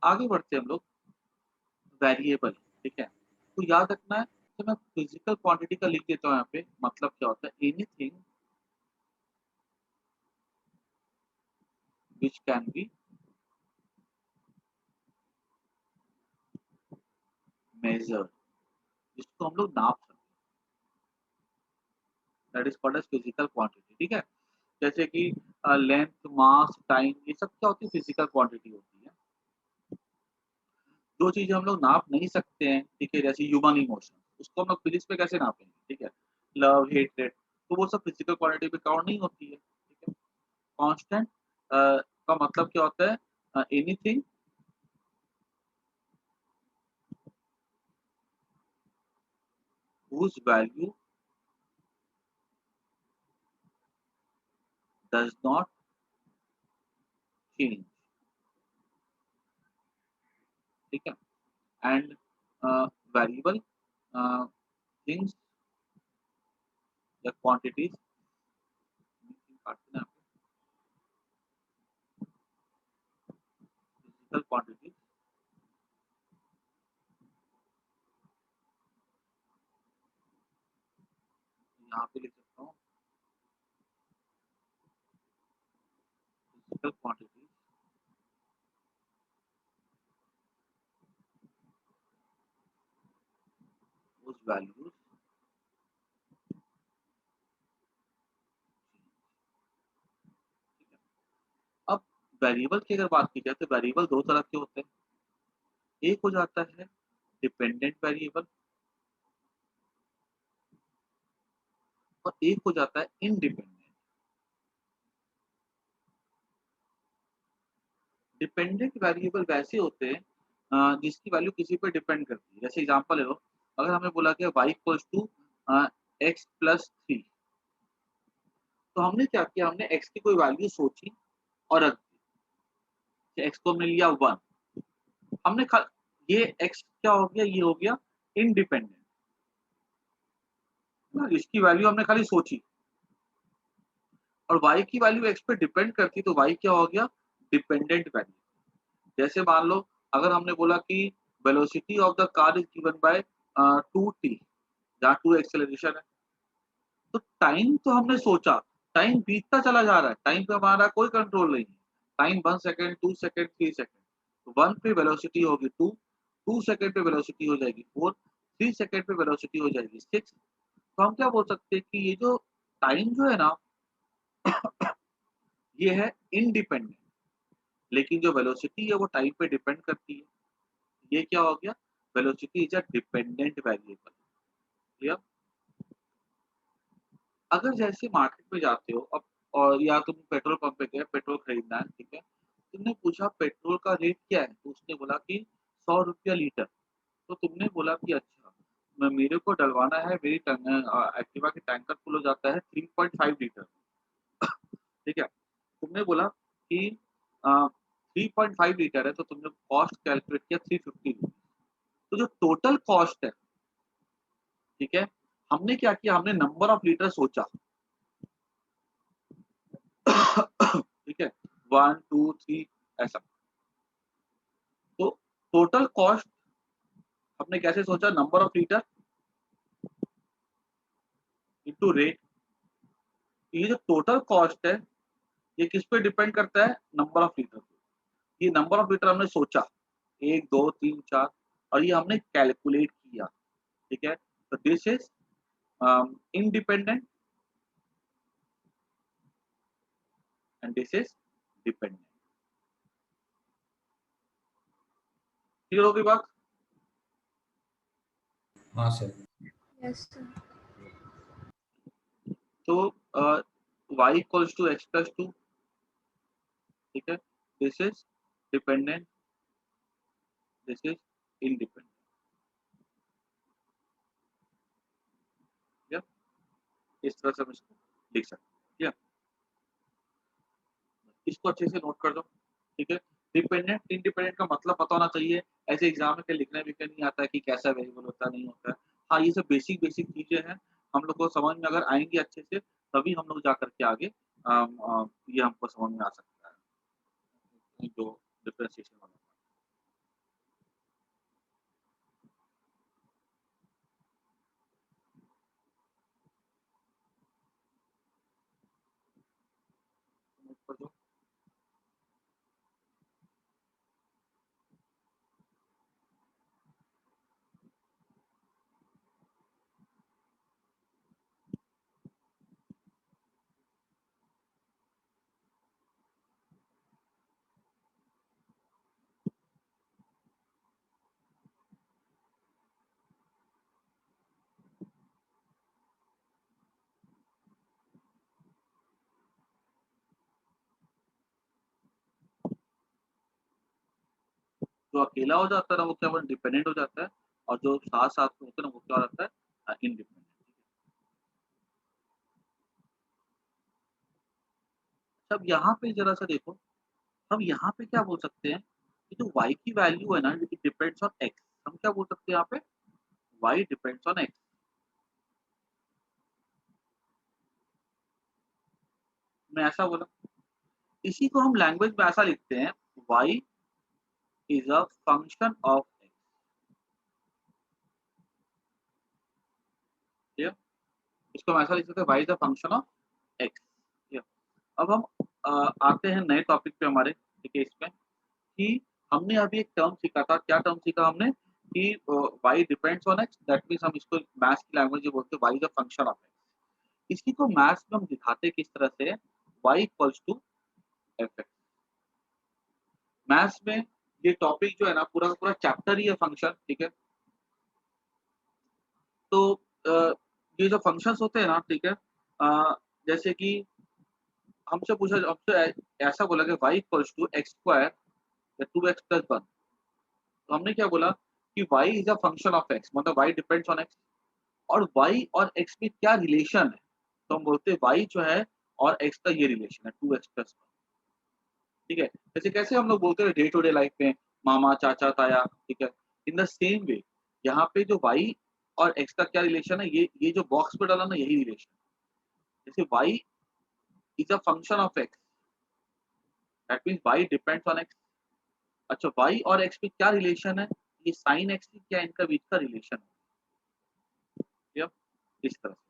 आगे बढ़ते हैं हम लोग, वेरिएबल, ठीक है? तो याद रखना है, तो मैं फिजिकल क्वांटिटी का लिख देता हूँ यहाँ पे, मतलब क्या होता है, anything which can be measured, जिसको हम लोग नाप सकते हैं, that is called as physical quantity, ठीक है? जैसे कि लेंथ, मास, टाइम, ये सब क्या होती है, फिजिकल क्वांटिटी होती है। जो चीज़ें हम लोग नाप नहीं सकते हैं, ठीक है, जैसे ह्यूमन इमोशन, उसको हम लोग फिजिक्स पे कैसे नापेंगे, ठीक है? लव, हेट्रेड, तो वो सब फिजिकल क्वांटिटी पे काउंट नहीं होती है, ठीक है? कांस्टेंट का मतलब क्या होता है, anything whose value does not change, ठीक है? एंड वेरिएबल थिंग्स या क्वांटिटीज, फिजिकल क्वांटिटीज, यहाँ पे लिख सकता हूँ, फिजिकल क्वांटिटीज whose values, ठीक है? अब वेरिएबल की अगर बात की जाए, तो वेरिएबल दो तरह के होते हैं। एक हो जाता है डिपेंडेंट वेरिएबल और एक हो जाता है इंडिपेंडेंट। डिपेंडेंट वेरिएबल वैसे होते हैं जिसकी वैल्यू किसी पे डिपेंड करती है। जैसे एग्जांपल ले लो, अगर हमें बोला गया y equals to x plus 3, तो हमने क्या किया, हमने x की कोई वैल्यू सोची और रख दी। x को हमने लिया 1, हमने ये x क्या हो गया, ये हो गया इंडिपेंडेंट, इसकी वैल्यू हमने खाली सोची। और y की वैल्यू x पे डिपेंड करती, तो y क्या हो गया, डिपेंडेंट वैल्यू। जैसे मान लो, अगर हमने बोला कि velocity of the car is given by 2t, जहाँ 2 एक्सेलरेशन है, तो टाइम तो हमने सोचा, टाइम बीतता चला जा रहा है, टाइम पे हमारा कोई कंट्रोल नहीं है। टाइम 1 सेकंड, 2 सेकंड, 3 सेकंड, 1 पे वेलोसिटी होगी 2, 2 सेकंड पे वेलोसिटी हो जाएगी 4, 3 सेकंड पे वेलोसिटी हो जाएगी 6। तो हम क्या बोल सकते हैं कि ये जो टाइम जो है ना, ये है इंडिपेंडेंट, लेकिन जो वेलोसिटी है वो टाइम पे डिपेंड करती है। ये क्या हो गया, velocity is a dependent variable. Clear? अगर जैसे मार्केट में जाते हो अब, और या तुम पेट्रोल पंप पे गए, पेट्रोल खरीदना है, ठीक है? तुमने पूछा पेट्रोल का रेट क्या है, तो उसने बोला कि 100 रुपया लीटर। तो तुमने बोला कि अच्छा, मेरे को डलवाना है, मेरी एक्टिवा की टैंकर फुल हो जाता है 3.5 लीटर, ठीक है? तुमने बोला कि 3.5 लीटर है, तो तुमने कॉस्ट कैलकुलेट किया 350 रुपीज। तो जो टोटल कॉस्ट है, ठीक है, हमने क्या किया, हमने नंबर ऑफ लीटर सोचा। ठीक है, 1 2 3 ऐसा। तो टोटल कॉस्ट हमने कैसे सोचा, number of litre into rate. ये जो टोटल कॉस्ट है, ये किस पे डिपेंड करता है, नंबर ऑफ लीटर पे। ये नंबर ऑफ लीटर हमने सोचा, 1 2 3 4, और ये हमने कैलकुलेट किया, ठीक है? तो this is independent and this is dependent. Clear होगी बात? हाँ सर। Yes, sir. तो y equals to x plus 2, ठीक है, this is dependent, this is independent. इस तरह से हम इसको लिख सकते हैं, ठीक है? इसको अच्छे से नोट कर दो, ठीक है? डिपेंडेंट, इंडिपेंडेंट का मतलब पता होना चाहिए। ऐसे एग्ज़ाम में लिखने-विखने नहीं आता है कि कैसा वेरिएबल होता है, नहीं होता है। हाँ, ये सब बेसिक बेसिक चीज़ें हैं, हम लोग को समझ में अगर आएँगी अच्छे से, तभी हम लोग जा कर के आगे ये हमको समझ में आ सकता है, जो डिफरेंशिएशन वाला। नोट कर दो। जो अकेला हो जाता है ना, वो क्या बोलते हैं डिपेंडेंट हो जाता है और जो साथ-साथ में होते हैं ना, वो क्या हो जाता है इंडिपेंडेंट। अब यहाँ पे ज़रा-सा देखो, हम यहाँ पे क्या बोल सकते हैं, कि जो y की वैल्यू है ना, इट डिपेंड्स ऑन x। हम क्या बोल सकते हैं यहाँ पे? y depends on x। मैं ऐसा बोला। इसी को हम लैंग्वेज में ऐसा लिखते हैं, y is a function of x। ठीक है? इसको हम ऐसा लिख सकते हैं, y is a function of x। ठीक है? अब हम आते हैं नए टॉपिक पे हमारे, ठीक है इसमें, कि हमने अभी एक टर्म सीखा था, क्या टर्म सीखा हमने? कि y depends on x, that means हम इसको मैथ्स की लैंग्वेज में बोलते हैं y is a function of x। इसी को मैथ्स में हम दिखाते किस तरह से, y equals to F X. Maths में ये टॉपिक जो है ना, पूरा का पूरा चैप्टर ही है फंक्शन, ठीक है? तो अ, ये जो फंक्शंस होते हैं ना, ठीक है? जैसे कि हमसे ऐसा बोला कि y equals to X square या 2x प्लस 1। तो हमने क्या बोला कि y is a function of x, मतलब y डिपेंड्स ऑन x। और y और x में क्या रिलेशन है? तो हम बोलते हैं y जो है और x का ये रिलेशन है 2x प्लस 1। ठीक है? जैसे कैसे हम लोग बोलते हैं डे टू डे लाइफ में मामा, चाचा, ताया, ठीक है? इन द सेम वे यहाँ पे जो y और x का क्या रिलेशन है, ये जो बॉक्स में डाला ना, यही रिलेशन है। जैसे y is a function of x, that means y depends on x। अच्छा, y और x में क्या रिलेशन है? ये sin x की क्या इनका बीच का रिलेशन है। ठीक है? इस तरह से।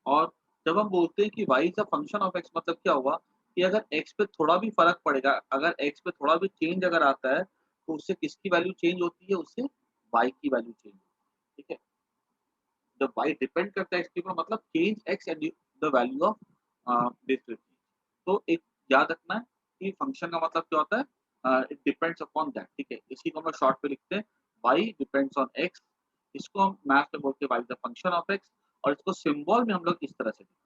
और जब हम बोलते हैं कि y is a function of x, मतलब क्या हुआ कि अगर x पे थोड़ा भी फ़र्क पड़ेगा, अगर x पे थोड़ा भी चेंज अगर आता है, तो उससे किसकी वैल्यू चेंज होती है? उससे y की वैल्यू चेंज होती है। ठीक है? जब y डिपेंड करता है x के ऊपर, मतलब change x and the value of this चीज़। तो एक याद रखना है कि फंक्शन का मतलब क्या होता है? इट डिपेंड्स अपॉन दैट, ठीक है? इसी को हम लोग शॉर्ट में लिखते हैं, y डिपेंड्स ऑन x। इसको हम मैथ्स में बोलते हैं y is the function of x। और इसको सिंबल में हम लोग इस तरह से लिखते हैं।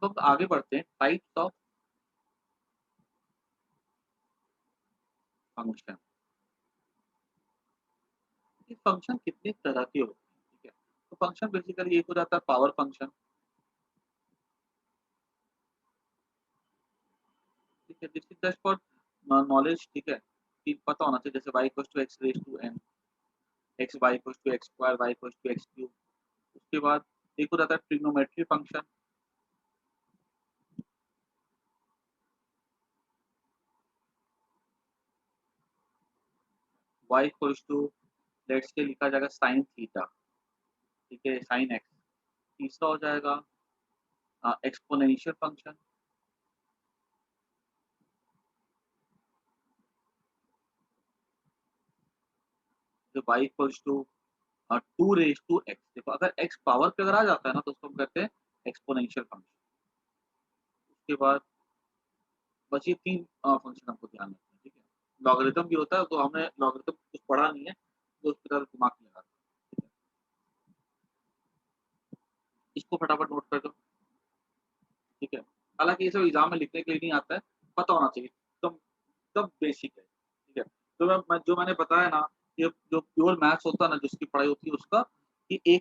अब हम आगे बढ़ते हैं, टाइप्स ऑफ फंक्शन। ये फंक्शन कितने तरह के होते हैं, ठीक है? तो फंक्शन बेसिकली एक हो जाता है पावर फंक्शन, ठीक है? This is just for knowledge, ठीक है? कि पता होना चाहिए, जैसे y equals to x raise to n, x y equals to x square, y equals to x cube. उसके बाद एक हो जाता है trigonometry function, y equals to, let's say लिखा जाएगा sin थीटा, ठीक है? sin x। तीसरा हो जाएगा एक्सपोनेंशियल फंक्शन, जो y equals to 2 raise to x। देखो, अगर x पावर पे अगर आ जाता है ना, तो उसको हम कहते हैं एक्सपोनेंशियल फंक्शन। उसके बाद बस ये 3 फंक्शन हमको ध्यान रखना है, ठीक है? लॉगरिथम भी होता है, तो हमने लॉगरिथम कुछ पढ़ा नहीं है, तो उसकी तरह दिमाग नहीं लगाते, ठीक है? इसको फटाफट नोट कर दो, ठीक है? हालाँकि ये सब एग्ज़ाम में लिखने के लिए नहीं आता है, पता होना चाहिए, एकदम एकदम बेसिक है, ठीक है? तो जो मैंने बताया ना ये जो प्योर मैथ्स होता है ना, जिसकी पढ़ाई होती है उसका, कि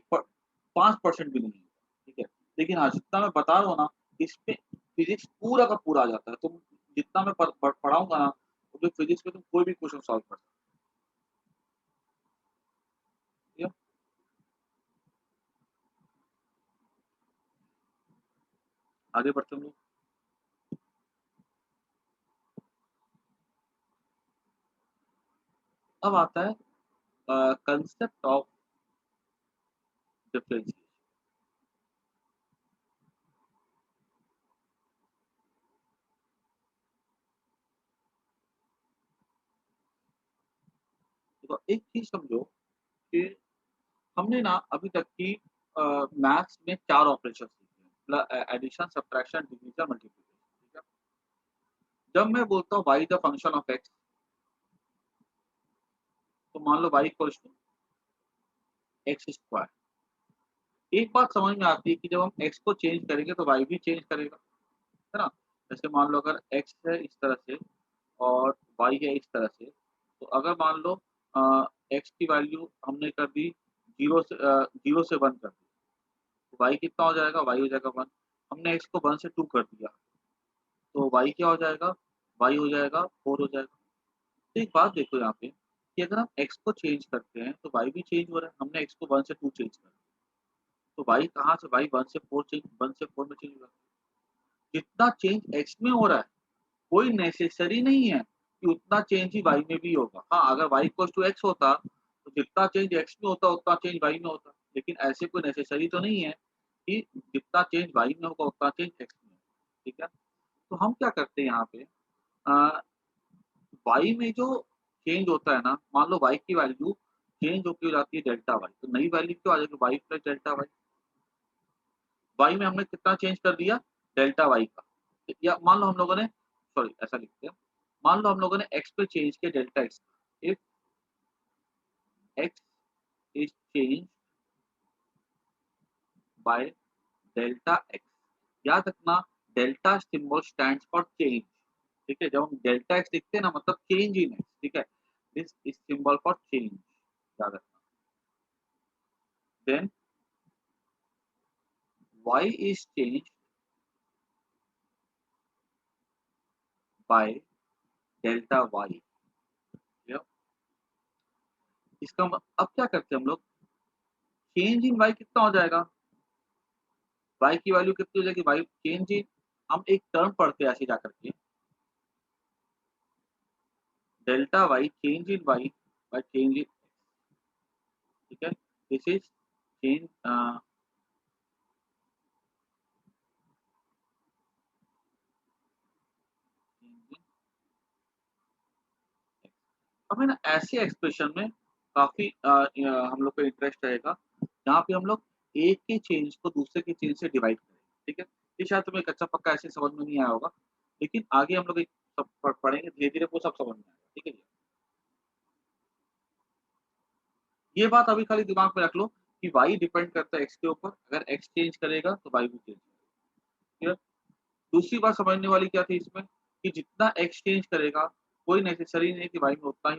5% भी नहीं है, ठीक है? लेकिन हाँ, जितना मैं बता रहा हूँ ना, इसमें फिज़िक्स पूरा का पूरा आ जाता है। तुम जितना मैं पढ़ाऊँगा ना, तो फिज़िक्स में तुम कोई भी क्वेश्चन सॉल्व कर सकते हो। आगे बढ़ते हैं हम लोग। अब आता है कांसेप्ट ऑफ डिफरेंशिएशन। देखो एक चीज़ समझो कि हमने ना अभी तक की मैथ्स में 4 ऑपरेशन सीखे हैं। एडिशन, सब्ट्रैक्शन, डिवीज़न, मल्टीप्लिकेशन, ठीक है? जब मैं बोलता हूँ y is the function of x, तो मान लो y equals to x square. एक बात समझ में आती है कि जब हम x को चेंज करेंगे तो y भी चेंज करेगा, है ना? जैसे मान लो अगर x है इस तरह से और y है इस तरह से, तो अगर मान लो x की वैल्यू हमने कर दी 0 से 1 कर दी, तो y कितना हो जाएगा? y हो जाएगा 1। हमने x को 1 से 2 कर दिया, तो y क्या हो जाएगा? y हो जाएगा 4 हो जाएगा। तो एक बात देखो यहाँ पे कि अगर हम x को चेंज करते हैं, तो y भी चेंज हो रहा है। हमने x को 1 से 2 चेंज करा, तो y कहाँ से y 1 से 4 में चेंज हुआ। जितना चेंज x में हो रहा है, कोई नेसेसरी नहीं है कि उतना चेंज ही y में भी होगा। हाँ, अगर y इक्वल्स टू x होता, तो जितना चेंज x में होता, उतना चेंज y में होता। लेकिन ऐसे कोई नेसेसरी तो नहीं है कि जितना चेंज y में होगा, उतना चेंज x में होगा, ठीक है? तो हम क्या करते हैं यहाँ पे, अ, y में जो चेंज होता है ना, मान लो y की वैल्यू चेंज होके हो जाती है डेल्टा y, तो नई वैल्यू क्या आ जाएगी? y plus delta y। y में हमने कितना चेंज कर दिया? डेल्टा y का। या मान लो हम लोगों ने, सॉरी ऐसा लिखते हैं, मान लो हम लोगों ने x पे चेंज किया delta x। If x is change by delta x, याद रखना delta symbol stands for change, ठीक है? जब हम डेल्टा x लिखते हैं ना, मतलब चेंज इन x, ठीक है? This is symbol for change, याद रखना। Then y is changed by delta y, या इसका अब क्या करते हैं हम लोग, चेंज इन y कितना हो जाएगा? y की वैल्यू कितनी हो जाएगी? y चेंज इन, हम एक टर्म पढ़ते हैं ऐसे जा करके, delta y change in y bye change इन, ठीक है? दिस इज चेंज हमें ना ऐसे एक्सप्रेशन में काफ़ी हम लोग का इंटरेस्ट रहेगा, जहाँ पे हम लोग एक के चेंज को दूसरे के चेंज से डिवाइड करें, ठीक है? ये शायद तुम्हें कच्चा-पक्का ऐसे समझ में नहीं आया होगा, लेकिन आगे हम लोग एक सब पढ़ेंगे धीरे-धीरे वो सब समझ में आएगा, ठीक है जी? ये बात अभी खाली दिमाग में रख लो कि y डिपेंड करता है x के ऊपर, अगर x चेंज करेगा तो y भी चेंज करेगा, क्लियर? दूसरी बात समझने वाली क्या थी इसमें, कि जितना x चेंज करेगा, कोई नेसेसरी नहीं है कि y में उतना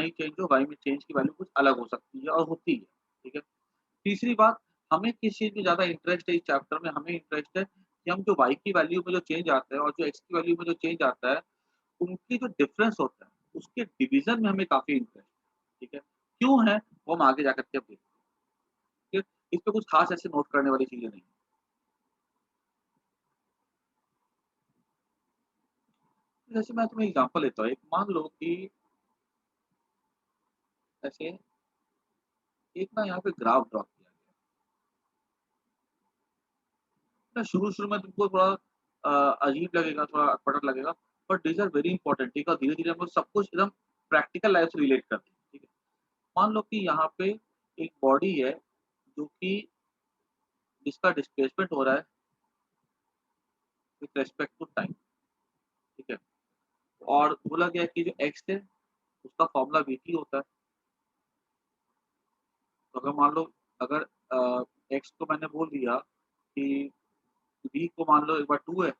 ही चेंज हो, y में चेंज की वैल्यू कुछ अलग हो सकती है और होती है, ठीक है? तीसरी बात, हमें किस चीज़ में ज़्यादा इंटरेस्ट है इस चैप्टर में, हमें इंटरेस्ट है कि हम जो y की वैल्यू में जो चेंज आता है और जो x की वैल्यू में जो चेंज आता है, उनकी जो डिफरेंस होता है, उसके डिवीज़न में हमें काफ़ी इंटरेस्ट है, ठीक है? क्यों है, वो हम आगे जाकर के अब देखते हैं, ठीक है? इसमें कुछ खास ऐसे नोट करने वाली चीज़ें नहीं हैं। जैसे मैं तुम्हें एग्ज़ाम्पल देता हूँ, एक मान लो कि ऐसे एक ना यहाँ पे ग्राफ ड्रा किया गया है। शुरू-शुरू में तुमको थोड़ा अजीब लगेगा, थोड़ा अटपटा लगेगा, but these are very important, ठीक है? धीरे-धीरे हम लोग सब कुछ एकदम प्रैक्टिकल लाइफ़ से रिलेट करते हैं, ठीक है? मान लो कि यहाँ पे एक बॉडी है, जो कि जिसका डिस्प्लेसमेंट हो रहा है विथ रिस्पेक्ट टू टाइम, ठीक है? और बोला गया है कि जो एक्स है, उसका फ़ॉर्मूला वीटी होता है। तो अगर मान लो, अगर एक्स को मैंने बोल दिया कि वी को मान लो एक बार 2 है,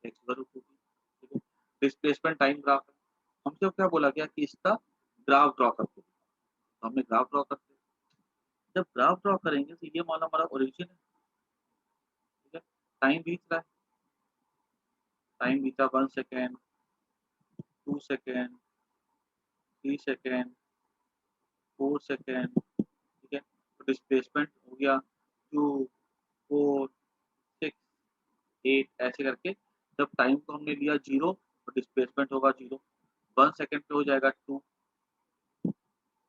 एक्स की वैल्यू 2 थी, ठीक है? डिस्प्लेसमेंट टाइम ग्राफ है। हमसे क्या बोला गया कि इसका ग्राफ ड्रा करके दो। तो हमने ग्राफ ड्रॉ करते हैं। जब ग्राफ ड्रॉ करेंगे तो ये मान लो हमारा ओरिजिन है, ठीक है? टाइम बीत रहा है, टाइम बीता 1 सेकंड, 2 सेकंड, 3 सेकंड, 4 सेकंड, ठीक है? तो डिस्प्लेसमेंट हो गया 2, 4, 6, 8 ऐसे करके जब टाइम को हमने लिया 0 तो डिस्प्लेसमेंट होगा 0, 1 सेकंड पे हो जाएगा 2, ठीक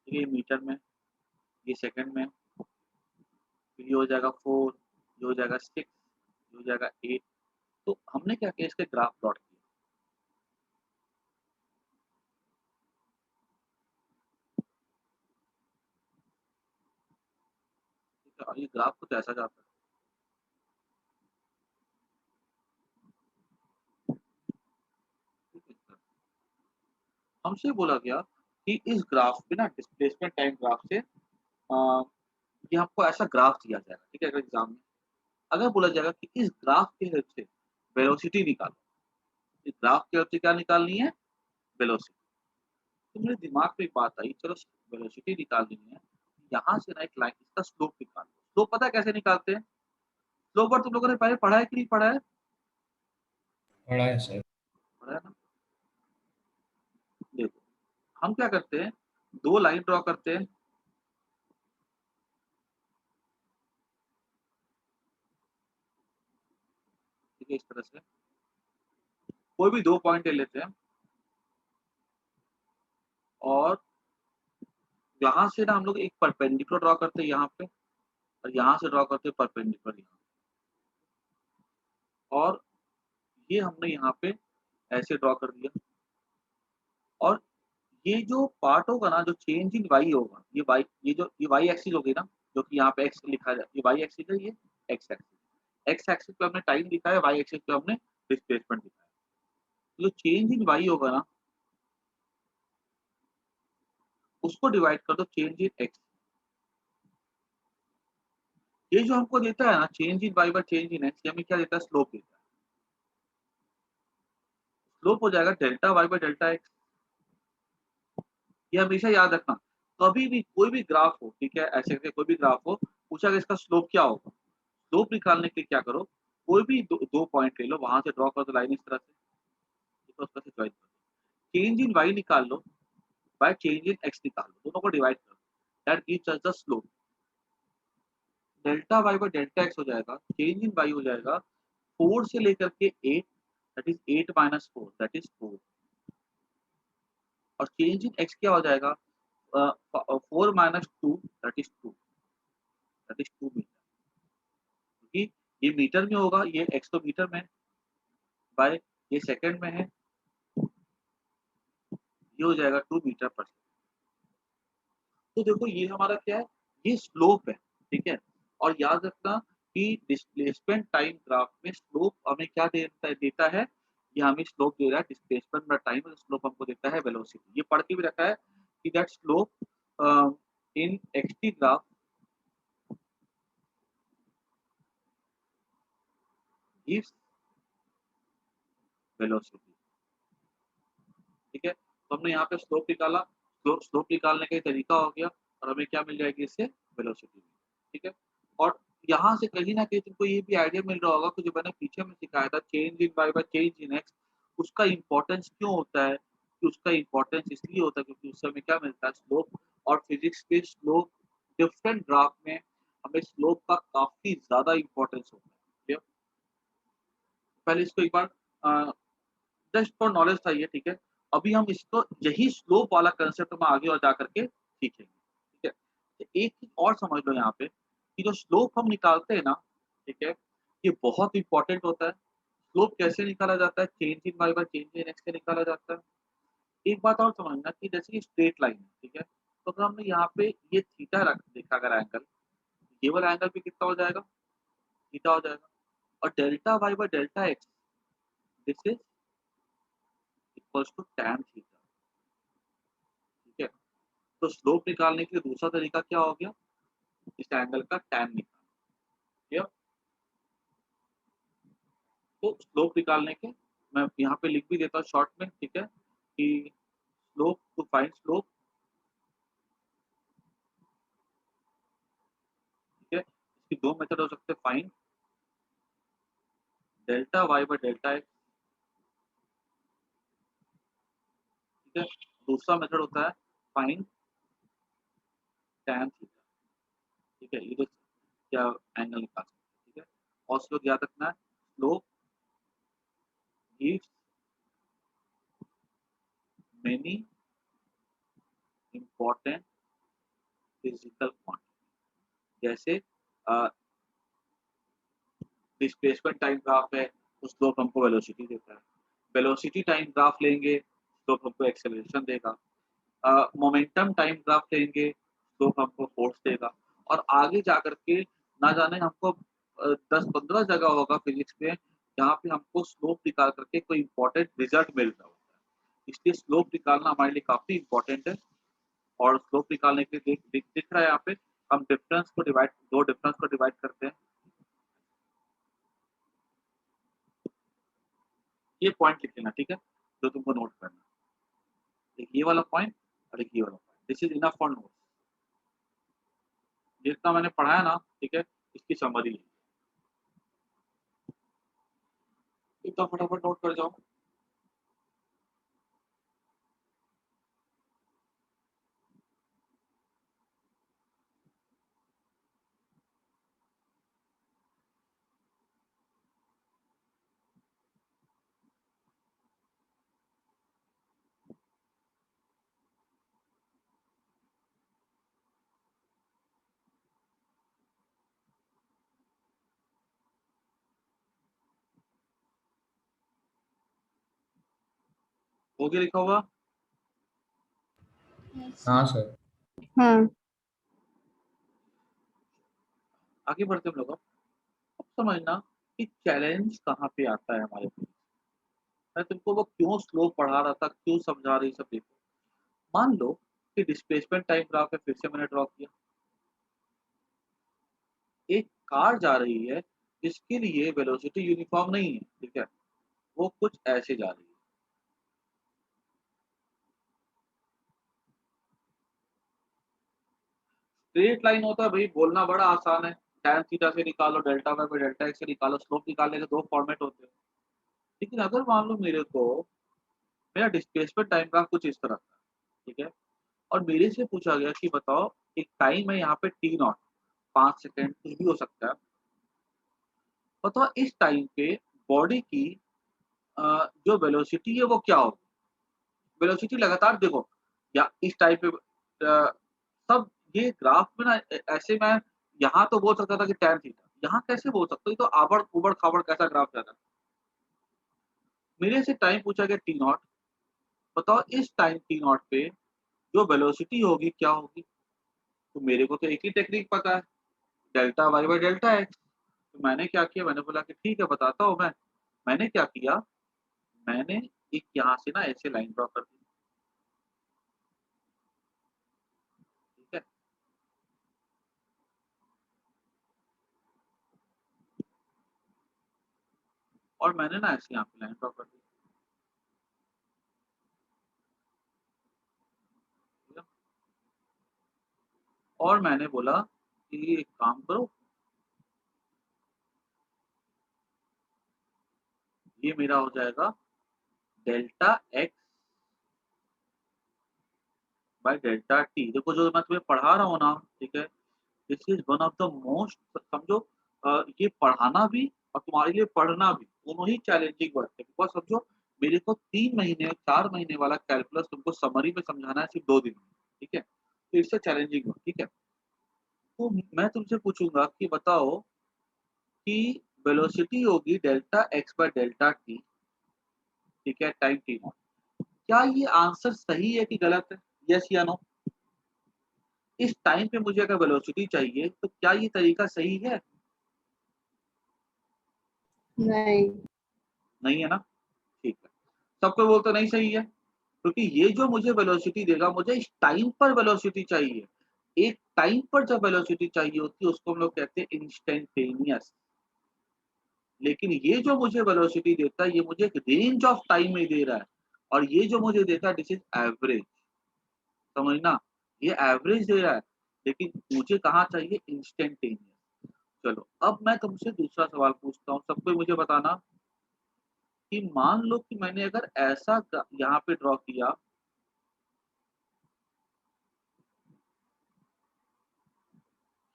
है? ये मीटर में, ये सेकंड में, फिर ये हो जाएगा 4, ये हो जाएगा 6, ये हो जाएगा 8। तो हमने क्या किया, इसके ग्राफ प्लॉट किया, ठीक है? और ये ग्राफ कुछ ऐसा जाता है, ठीक है? हमसे बोला गया कि इस ग्राफ पे ना डिस्प्लेसमेंट टाइम ग्राफ से ये हमको ऐसा ग्राफ दिया जाएगा, ठीक है? अगर एग्जाम में अगर बोला जाएगा कि इस ग्राफ की हेल्प से वेलोसिटी निकालो, इस ग्राफ की हेल्प से क्या निकालनी है? वेलोसिटी। तो मेरे दिमाग में एक बात आई, चलो वेलोसिटी निकालनी है, यहाँ से ना एक लाइन इसका स्लोप निकाल लो। स्लोप पता है कैसे निकालते हैं? स्लोप पर तुम लोगों ने पहले पढ़ा है कि नहीं पढ़ा है? पढ़ा है सर। पढ़ा है ना? देखो, हम क्या करते हैं, 2 लाइन ड्रॉ करते हैं, ठीक है? इस तरह से कोई भी 2 पॉइंट ले लेते हैं और यहाँ से ना हम लोग एक परपेंडिकुलर ड्रॉ करते हैं यहाँ पे और यहाँ से ड्रॉ करते हैं परपेंडिकुलर यहाँ, और ये हमने यहाँ पे ऐसे ड्रॉ कर दिया। और ये जो पार्ट होगा ना, जो चेंज इन वाई होगा, ये वाई, ये वाई एक्सिस होगी ना, जो कि यहाँ पे एक्स लिखा है, ये वाई एक्सिस है, ये एक्स एक्सिस। एक्स एक्सिस पे हमने टाइम लिखा है, वाई एक्सिस पे हमने डिस्प्लेसमेंट लिखा है। तो जो चेंज इन वाई होगा ना, उसको डिवाइड कर दो चेंज इन एक्स। ये जो हमको देता है ना change in Y by change in X, ये हमें क्या देता है? स्लोप देता है। स्लोप हो जाएगा delta Y by delta X. ये हमेशा याद रखना, कभी भी कोई भी ग्राफ हो, ठीक है, ऐसे करके कोई भी ग्राफ हो, पूछा कि इसका स्लोप क्या होगा, स्लोप निकालने के लिए क्या करो, कोई भी दो पॉइंट ले लो, वहां से ड्रॉ कर दो लाइन इस तरह से, ठीक है? उसका से ज्वाइन कर दो, चेंज इन वाई निकाल लो बाय चेंज इन एक्स निकाल लो, दोनों को डिवाइड कर दो, that gives us the slope. Delta Y by delta X हो जाएगा, चेंज इन वाई हो जाएगा 4 से लेकर के 8, that is 8 minus 4, that is 4। और चेंज इन एक्स क्या हो जाएगा? 4 minus 2, that is 2, that is 2 metre, क्योंकि ये मीटर में होगा, ये एक्स तो मीटर में है, बाय ये सेकंड में है, ये हो जाएगा 2 मीटर पर सेकंड। तो देखो ये हमारा क्या है? ये स्लोप है, ठीक है? और याद रखना कि डिस्प्लेसमेंट टाइम ग्राफ में स्लोप हमें क्या देता है? ये हमें स्लोप दे रहा है, डिस्प्लेसमेंट बाय टाइम, स्लोप हमको देता है वेलोसिटी। ये पढ़ के भी रखा है कि that slope in XT graph gives velocity, ठीक है? तो हमने यहाँ पे स्लोप निकाला, स्लोप स्लोप निकालने का ये तरीका हो गया और हमें क्या मिल जाएगी इससे? वेलोसिटी, ठीक है? और यहाँ से कहीं न कहीं तुमको ये भी आइडिया मिल रहा होगा कि जो मैंने पीछे में सिखाया था change in Y by change in X, उसका इम्पोर्टेंस क्यों होता है? कि उसका इम्पोर्टेंस इसलिए होता है क्योंकि उससे हमें क्या मिलता है? स्लोप। और फिजिक्स के स्लोप डिफरेंट ग्राफ में हमें स्लोप का काफ़ी ज़्यादा इम्पोर्टेंस होता है, ठीक है? पहले इसको एक बार अ, जस्ट फॉर नॉलेज था ये, ठीक है? अभी हम इसको यही स्लोप वाला कांसेप्ट हम आगे और जा करके सीखेंगे, ठीक है? तो एक चीज़ और समझ लो यहाँ पे कि जो स्लोप हम निकालते हैं ना, ठीक है? ये बहुत इम्पोर्टेंट होता है। स्लोप कैसे निकाला जाता है? Change in Y by change in X से निकाला जाता है। एक बात और समझना कि जैसे ये स्ट्रेट लाइन है, ठीक है? तो अगर हमने यहाँ पे ये थीटा रख देखा अगर एंगल, ये वाला एंगल भी कितना हो जाएगा? थीटा हो जाएगा। और delta Y by delta X, this is equals to tan theta, ठीक है? तो स्लोप निकालने के लिए दूसरा तरीका क्या हो गया? इस एंगल का टैन निकालना, ठीक है? तो स्लोप निकालने के मैं यहाँ पे लिख भी देता हूँ शॉर्ट में, ठीक है? कि स्लोप टू फाइंड स्लोप, इसकी दो मेथड हो सकते हैं, find delta Y by delta X, ठीक है। दूसरा मेथड होता है फाइंड टैन थीटा, ठीक है। ये तो क्या एंगल निकाल सकते हैं, ठीक है। और उसको याद रखना है slope gives many important physical quantity. जैसे डिस्प्लेसमेंट टाइम ग्राफ है तो स्लोप हमको वेलोसिटी देता है, वेलोसिटी टाइम ग्राफ लेंगे स्लोप हमको एक्सेलरेशन देगा, मोमेंटम टाइम ग्राफ लेंगे स्लोप हमको फोर्स देगा। और आगे जाकर के ना जाने हमको 10-15 जगह होगा फिजिक्स में जहाँ पे हमको स्लोप निकाल करके कोई इंपॉर्टेंट रिजल्ट मिल रहा होता है। इसलिए स्लोप निकालना हमारे लिए काफी इंपॉर्टेंट है। और स्लोप निकालने के लिए दिख रहा है यहाँ पे, हम डिफरेंस को डिवाइड, दो डिफरेंस को डिवाइड करते हैं। ये पॉइंट लिख लेना, ठीक है, जो तुमको नोट करना, एक ये वाला पॉइंट और एक ये वाला point. This is enough for note. जितना मैंने पढ़ाया ना, ठीक है, इसकी समरी इतना फटाफट नोट कर जाओ। हो गया लिखा हुआ? हाँ सर। हाँ आगे बढ़ते हम लोग। अब समझना कि चैलेंज कहाँ पे आता है हमारे लिए। मैं तुमको वो क्यों स्लो पढ़ा रहा था, क्यों समझा रही सब देखो। मान लो कि डिस्प्लेसमेंट टाइम ग्राफ है, फिर से मैंने ड्रॉ किया। एक कार जा रही है जिसके लिए वेलोसिटी यूनिफॉर्म नहीं है, ठीक है, वो कुछ ऐसे जा रही है। स्ट्रेट लाइन होता है भाई, बोलना बड़ा आसान है, tan थीटा से निकालो, delta Y by delta X से निकालो, स्लोप निकालने के दो फॉर्मेट होते हैं। लेकिन अगर मान लो मेरे को, मेरा डिस्प्लेसमेंट टाइम ग्राफ कुछ इस तरह था, ठीक है, और मेरे से पूछा गया कि बताओ एक टाइम है यहाँ पे टी नॉट, 5 सेकेंड कुछ भी हो सकता है, बताओ इस टाइम पे बॉडी की जो वेलोसिटी है वो क्या होगी। वेलोसिटी लगातार देखो, या इस टाइप पे सब ये ग्राफ में ना ऐसे मैं यहाँ तो बोल सकता था कि tan थीटा, यहाँ कैसे बोल सकता हूँ, ये तो आबड़ उबड़ खाबड़ कैसा ग्राफ जा रहा है। मेरे से टाइम पूछा गया टी नॉट, बताओ इस टाइम टी नॉट पे जो वेलोसिटी होगी क्या होगी। तो मेरे को तो एक ही टेक्निक पता है, delta Y by delta X. तो मैंने क्या किया, मैंने बोला कि ठीक है बताता हूँ मैं। मैंने क्या किया, मैंने एक यहाँ से ना ऐसे लाइन ड्रॉ कर दी, ठीक है। और मैंने ना ऐसे यहाँ पे लाइन ड्रॉ कर दी, ठीक है? और मैंने बोला कि एक काम करो, ये मेरा हो जाएगा delta x by delta T. देखो जो मैं तुम्हें पढ़ा रहा हूँ ना, ठीक है, this is one of the most, समझो ये पढ़ाना भी और तुम्हारे लिए पढ़ना भी दोनों ही चैलेंजिंग वर्क है। बिकॉज समझो मेरे को 3 महीने 4 महीने वाला कैलकुलस तुमको समरी में समझाना है सिर्फ 2 दिन में, ठीक है। तो इससे चैलेंजिंग वर्क, ठीक है। तो मैं तुमसे पूछूंगा कि बताओ कि वेलोसिटी होगी delta x by delta T, ठीक है, टाइम टी नॉट। क्या ये आंसर सही है कि गलत है, यस या नो। इस टाइम पे मुझे अगर वेलोसिटी चाहिए तो क्या ये तरीका सही है? नहीं नहीं है ना, ठीक है। सबको बोलते नहीं सही है, क्योंकि ये जो मुझे वेलोसिटी देगा, मुझे इस टाइम पर वेलोसिटी चाहिए। एक टाइम पर जब वेलोसिटी चाहिए होती है उसको हम लोग कहते हैं इंस्टेंटेनियस। लेकिन ये जो मुझे वेलोसिटी देता है ये मुझे एक रेंज ऑफ टाइम में दे रहा है, और ये जो मुझे देता है दिस इज एवरेज, समझना, ये एवरेज दे रहा है। लेकिन मुझे कहाँ चाहिए, इंस्टेंटेनियस। चलो अब मैं तुमसे दूसरा सवाल पूछता हूँ, सबको मुझे बताना कि मान लो कि मैंने अगर ऐसा यहाँ पे ड्रॉ किया,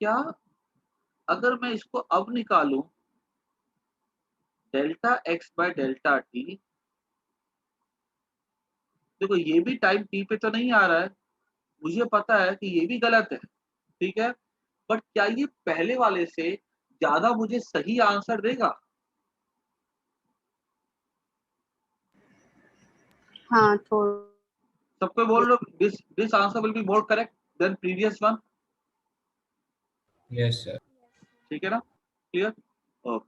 क्या अगर मैं इसको अब निकालूं delta x by delta T, देखो ये भी टाइम टी पे तो नहीं आ रहा है, मुझे पता है कि ये भी गलत है, ठीक है, बट क्या ये पहले वाले से ज्यादा मुझे सही आंसर देगा? हाँ थोड़ा। सबको बोल रहे हो this answer will be more correct than previous one, yes sir. ठीक है ना, क्लियर? ओके,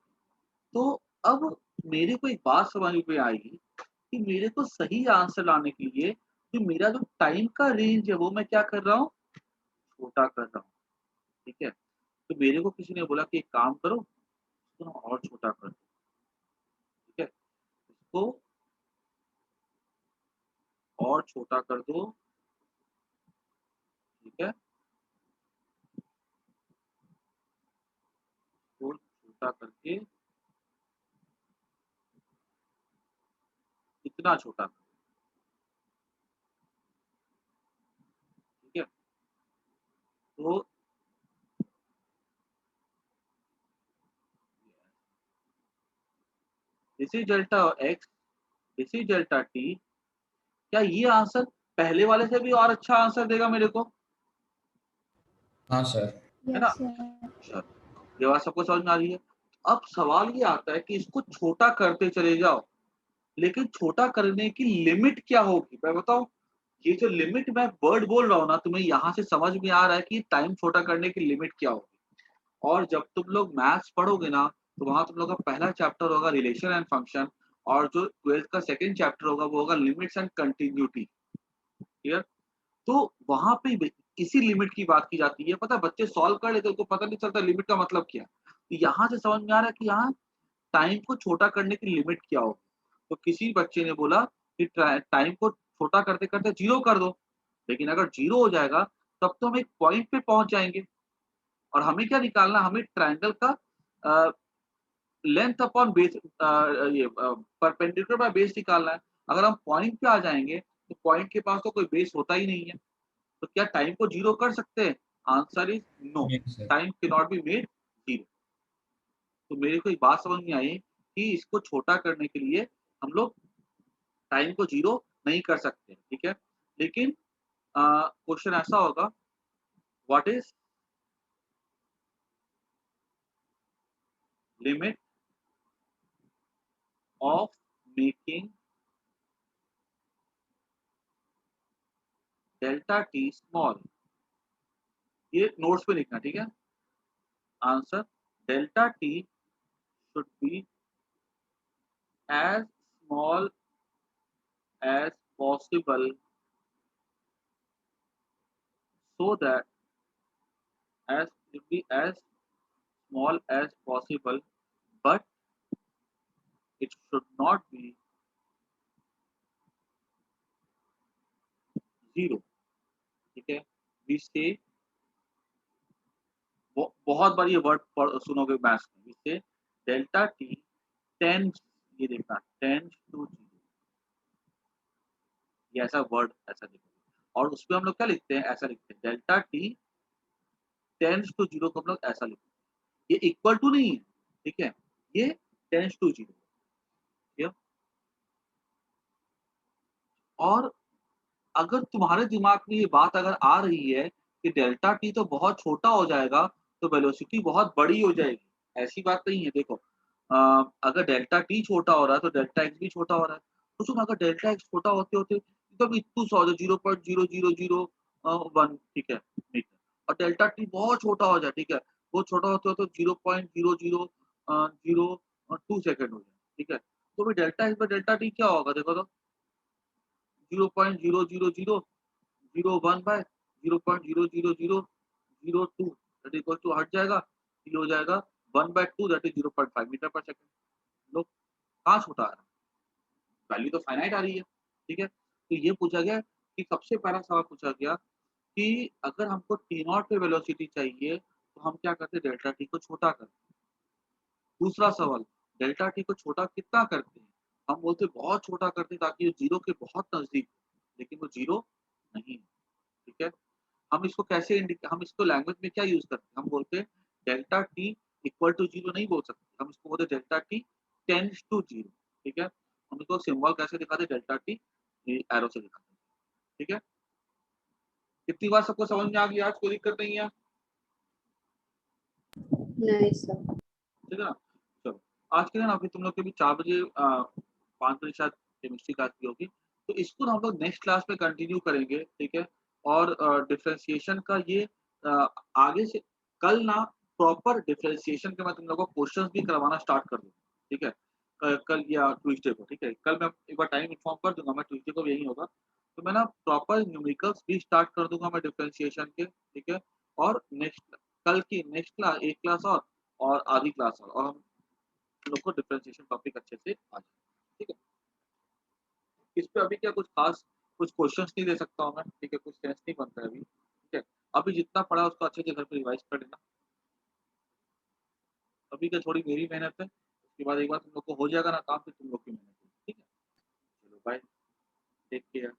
तो अब मेरे को एक बात समझ में आई कि मेरे को सही आंसर लाने के लिए जो मेरा जो टाइम का रेंज है वो मैं क्या कर रहा हूँ, छोटा कर रहा हूँ, ठीक है। तो मेरे को किसी ने बोला कि एक काम करो, इसको ना और छोटा कर दो, ठीक है, इसको और छोटा कर दो, ठीक है, इसको छोटा करके इतना छोटा कर, ठीक है। तो this is delta X, this is delta T, क्या ये आंसर पहले वाले से भी और अच्छा आंसर देगा मेरे को, हाँ सर। है ना? Yes sir. चलो, ये बात सबको समझ में आ रही है। अब सवाल ये आता है कि इसको छोटा करते चले जाओ, लेकिन छोटा करने की लिमिट क्या होगी, मैं बताऊं? ये जो लिमिट मैं वर्ड बोल रहा हूँ ना, तुम्हें यहाँ से समझ में आ रहा है कि टाइम छोटा करने की लिमिट क्या होगी। और जब तुम लोग मैथ्स पढ़ोगे ना, तो वहां तुम लोग का पहला चैप्टर होगा रिलेशन एंड फंक्शन, और जो ट्वेल्थ का सेकंड चैप्टर होगा वो होगा लिमिट्स एंड कंटिन्यूटी, क्लियर? तो वहां पे इसी लिमिट की बात की जाती है, पता है बच्चे सॉल्व कर लेते, उनको पता नहीं चलता लिमिट का मतलब क्या है। तो यहाँ से समझ में आ रहा है कि यहाँ टाइम को छोटा करने की लिमिट क्या होगी। तो किसी बच्चे ने बोला कि टाइम को छोटा करते करते जीरो कर दो, लेकिन अगर जीरो हो जाएगा तब तो हम एक पॉइंट पे पहुंच जाएंगे, और हमें क्या निकालना, हमें ट्रायंगल का लेंथ अपॉन बेस, ये परपेंडिकुलर बाय बेस निकालना है। अगर हम पॉइंट पे आ जाएंगे तो पॉइंट के पास तो कोई बेस होता ही नहीं है, तो क्या टाइम को जीरो कर सकते हैं? Answer is no, yes sir. Time can not be made zero. तो मेरे को एक बात समझ में आई कि इसको छोटा करने के लिए हम लोग टाइम को जीरो नहीं कर सकते, ठीक है। लेकिन क्वेश्चन ऐसा होगा, what is limit of making delta T small, ये नोट्स पे लिखना, ठीक है। Answer, delta T should be as small as possible so that as should be as small as possible, but it should not be zero, ठीक है। we say, बहुत बार ये word सुनोगे मैथ्स में, we say delta T tends, ये देखना tense to zero, ये ऐसा वर्ड ऐसा लिखोगे, और उसमें हम लोग क्या लिखते हैं, ऐसा लिखते हैं delta T tends to zero को हम लोग ऐसा लिखते हैं, ये इक्वल टू नहीं है, ठीक है, ये टेंस टू जीरो, ठीक है। और अगर तुम्हारे दिमाग में ये बात अगर आ रही है कि डेल्टा टी तो बहुत छोटा हो जाएगा, तो वेलोसिटी बहुत बड़ी हो जाएगी, ऐसी बात नहीं है। देखो, अगर डेल्टा टी छोटा हो रहा है तो डेल्टा एक्स भी छोटा हो रहा है, तो सुन, अगर डेल्टा एक्स छोटा होते होते एकदम इतू सौ 0.0001, ठीक है, मीटर, और डेल्टा टी बहुत छोटा हो जाए, ठीक है, वो छोटा होते होते 0.0002 सेकेंड हो जाए, ठीक है, तो भाई delta x by delta T क्या होगा, देखो तो 0.000001 बाय 0.000002, दैट इक्वल टू हट जाएगा, ये हो जाएगा 1/2, that is 0.5 metre per second. लोग कहाँ छोटा आ रहा है, वैल्यू तो फाइनाइट आ रही है, ठीक है। तो ये पूछा गया कि सबसे पहला सवाल पूछा गया कि अगर हमको टी नॉट पे वेलोसिटी चाहिए तो हम क्या करते हैं, डेल्टा टी को छोटा करते हैं। दूसरा सवाल, डेल्टा टी को छोटा कितना करते हैं? हम बोलते हैं बहुत छोटा करते हैं ताकि वो 0 के बहुत नज़दीक हो, लेकिन वो 0 नहीं है, ठीक है? हम इसको लैंग्वेज में क्या यूज़ करते हैं? हम बोलते हैं डेल्टा टी इक्वल टू 0 नहीं बोल सकते, हम इसको बोलते हैं डेल्टा टी टेंड्स टू 0, ठीक है? हम इसको सिंबल कैसे दिखाते हैं, डेल्टा टी ये एरो से दिखाते हैं, ठीक है? कितनी बार सबको समझ में आ गया, आज कोई दिक्कत नहीं है, नहीं सर। ठीक है ना? चलो, आज के दिन अभी तुम लोग के भी 4 बजे 5 बजे शायद केमिस्ट्री क्लास की होगी, तो इसको हम लोग नेक्स्ट क्लास में कंटिन्यू करेंगे, ठीक है? और डिफरेंशिएशन का ये आगे से कल ना प्रॉपर डिफरेंशिएशन के मैं तुम लोगों को क्वेश्चंस भी करवाना स्टार्ट कर दूँगा, ठीक है? कल या ट्यूसडे को, ठीक है? कल मैं एक बार टाइम इन्फॉर्म कर दूँगा, मैं ट्यूसडे को भी यहीं होगा, तो मैं ना प्रॉपर न्यूमेरिकल्स भी स्टार्ट कर दूँगा मैं डिफरेंशिएशन के, ठीक है? और कल की नेक्स्ट एक क्लास और आधी क्लास और हम लोग को डिफरेंशिएशन टॉपिक अच्छे से आ जाए, ठीक है? इस पे अभी क्या कुछ क्वेश्चंस नहीं दे सकता हूँ मैं, ठीक है? कुछ सेंस नहीं बनता है अभी, ठीक है? अभी जितना पढ़ा है उसको अच्छे से घर पे रिवाइज़ कर लेना। अभी क्या थोड़ी मेरी मेहनत है, उसके बाद एक बार तुम लोग को हो जाएगा ना काम, फिर तुम लोग की मेहनत है, ठीक है? चलो बाय, टेक केयर।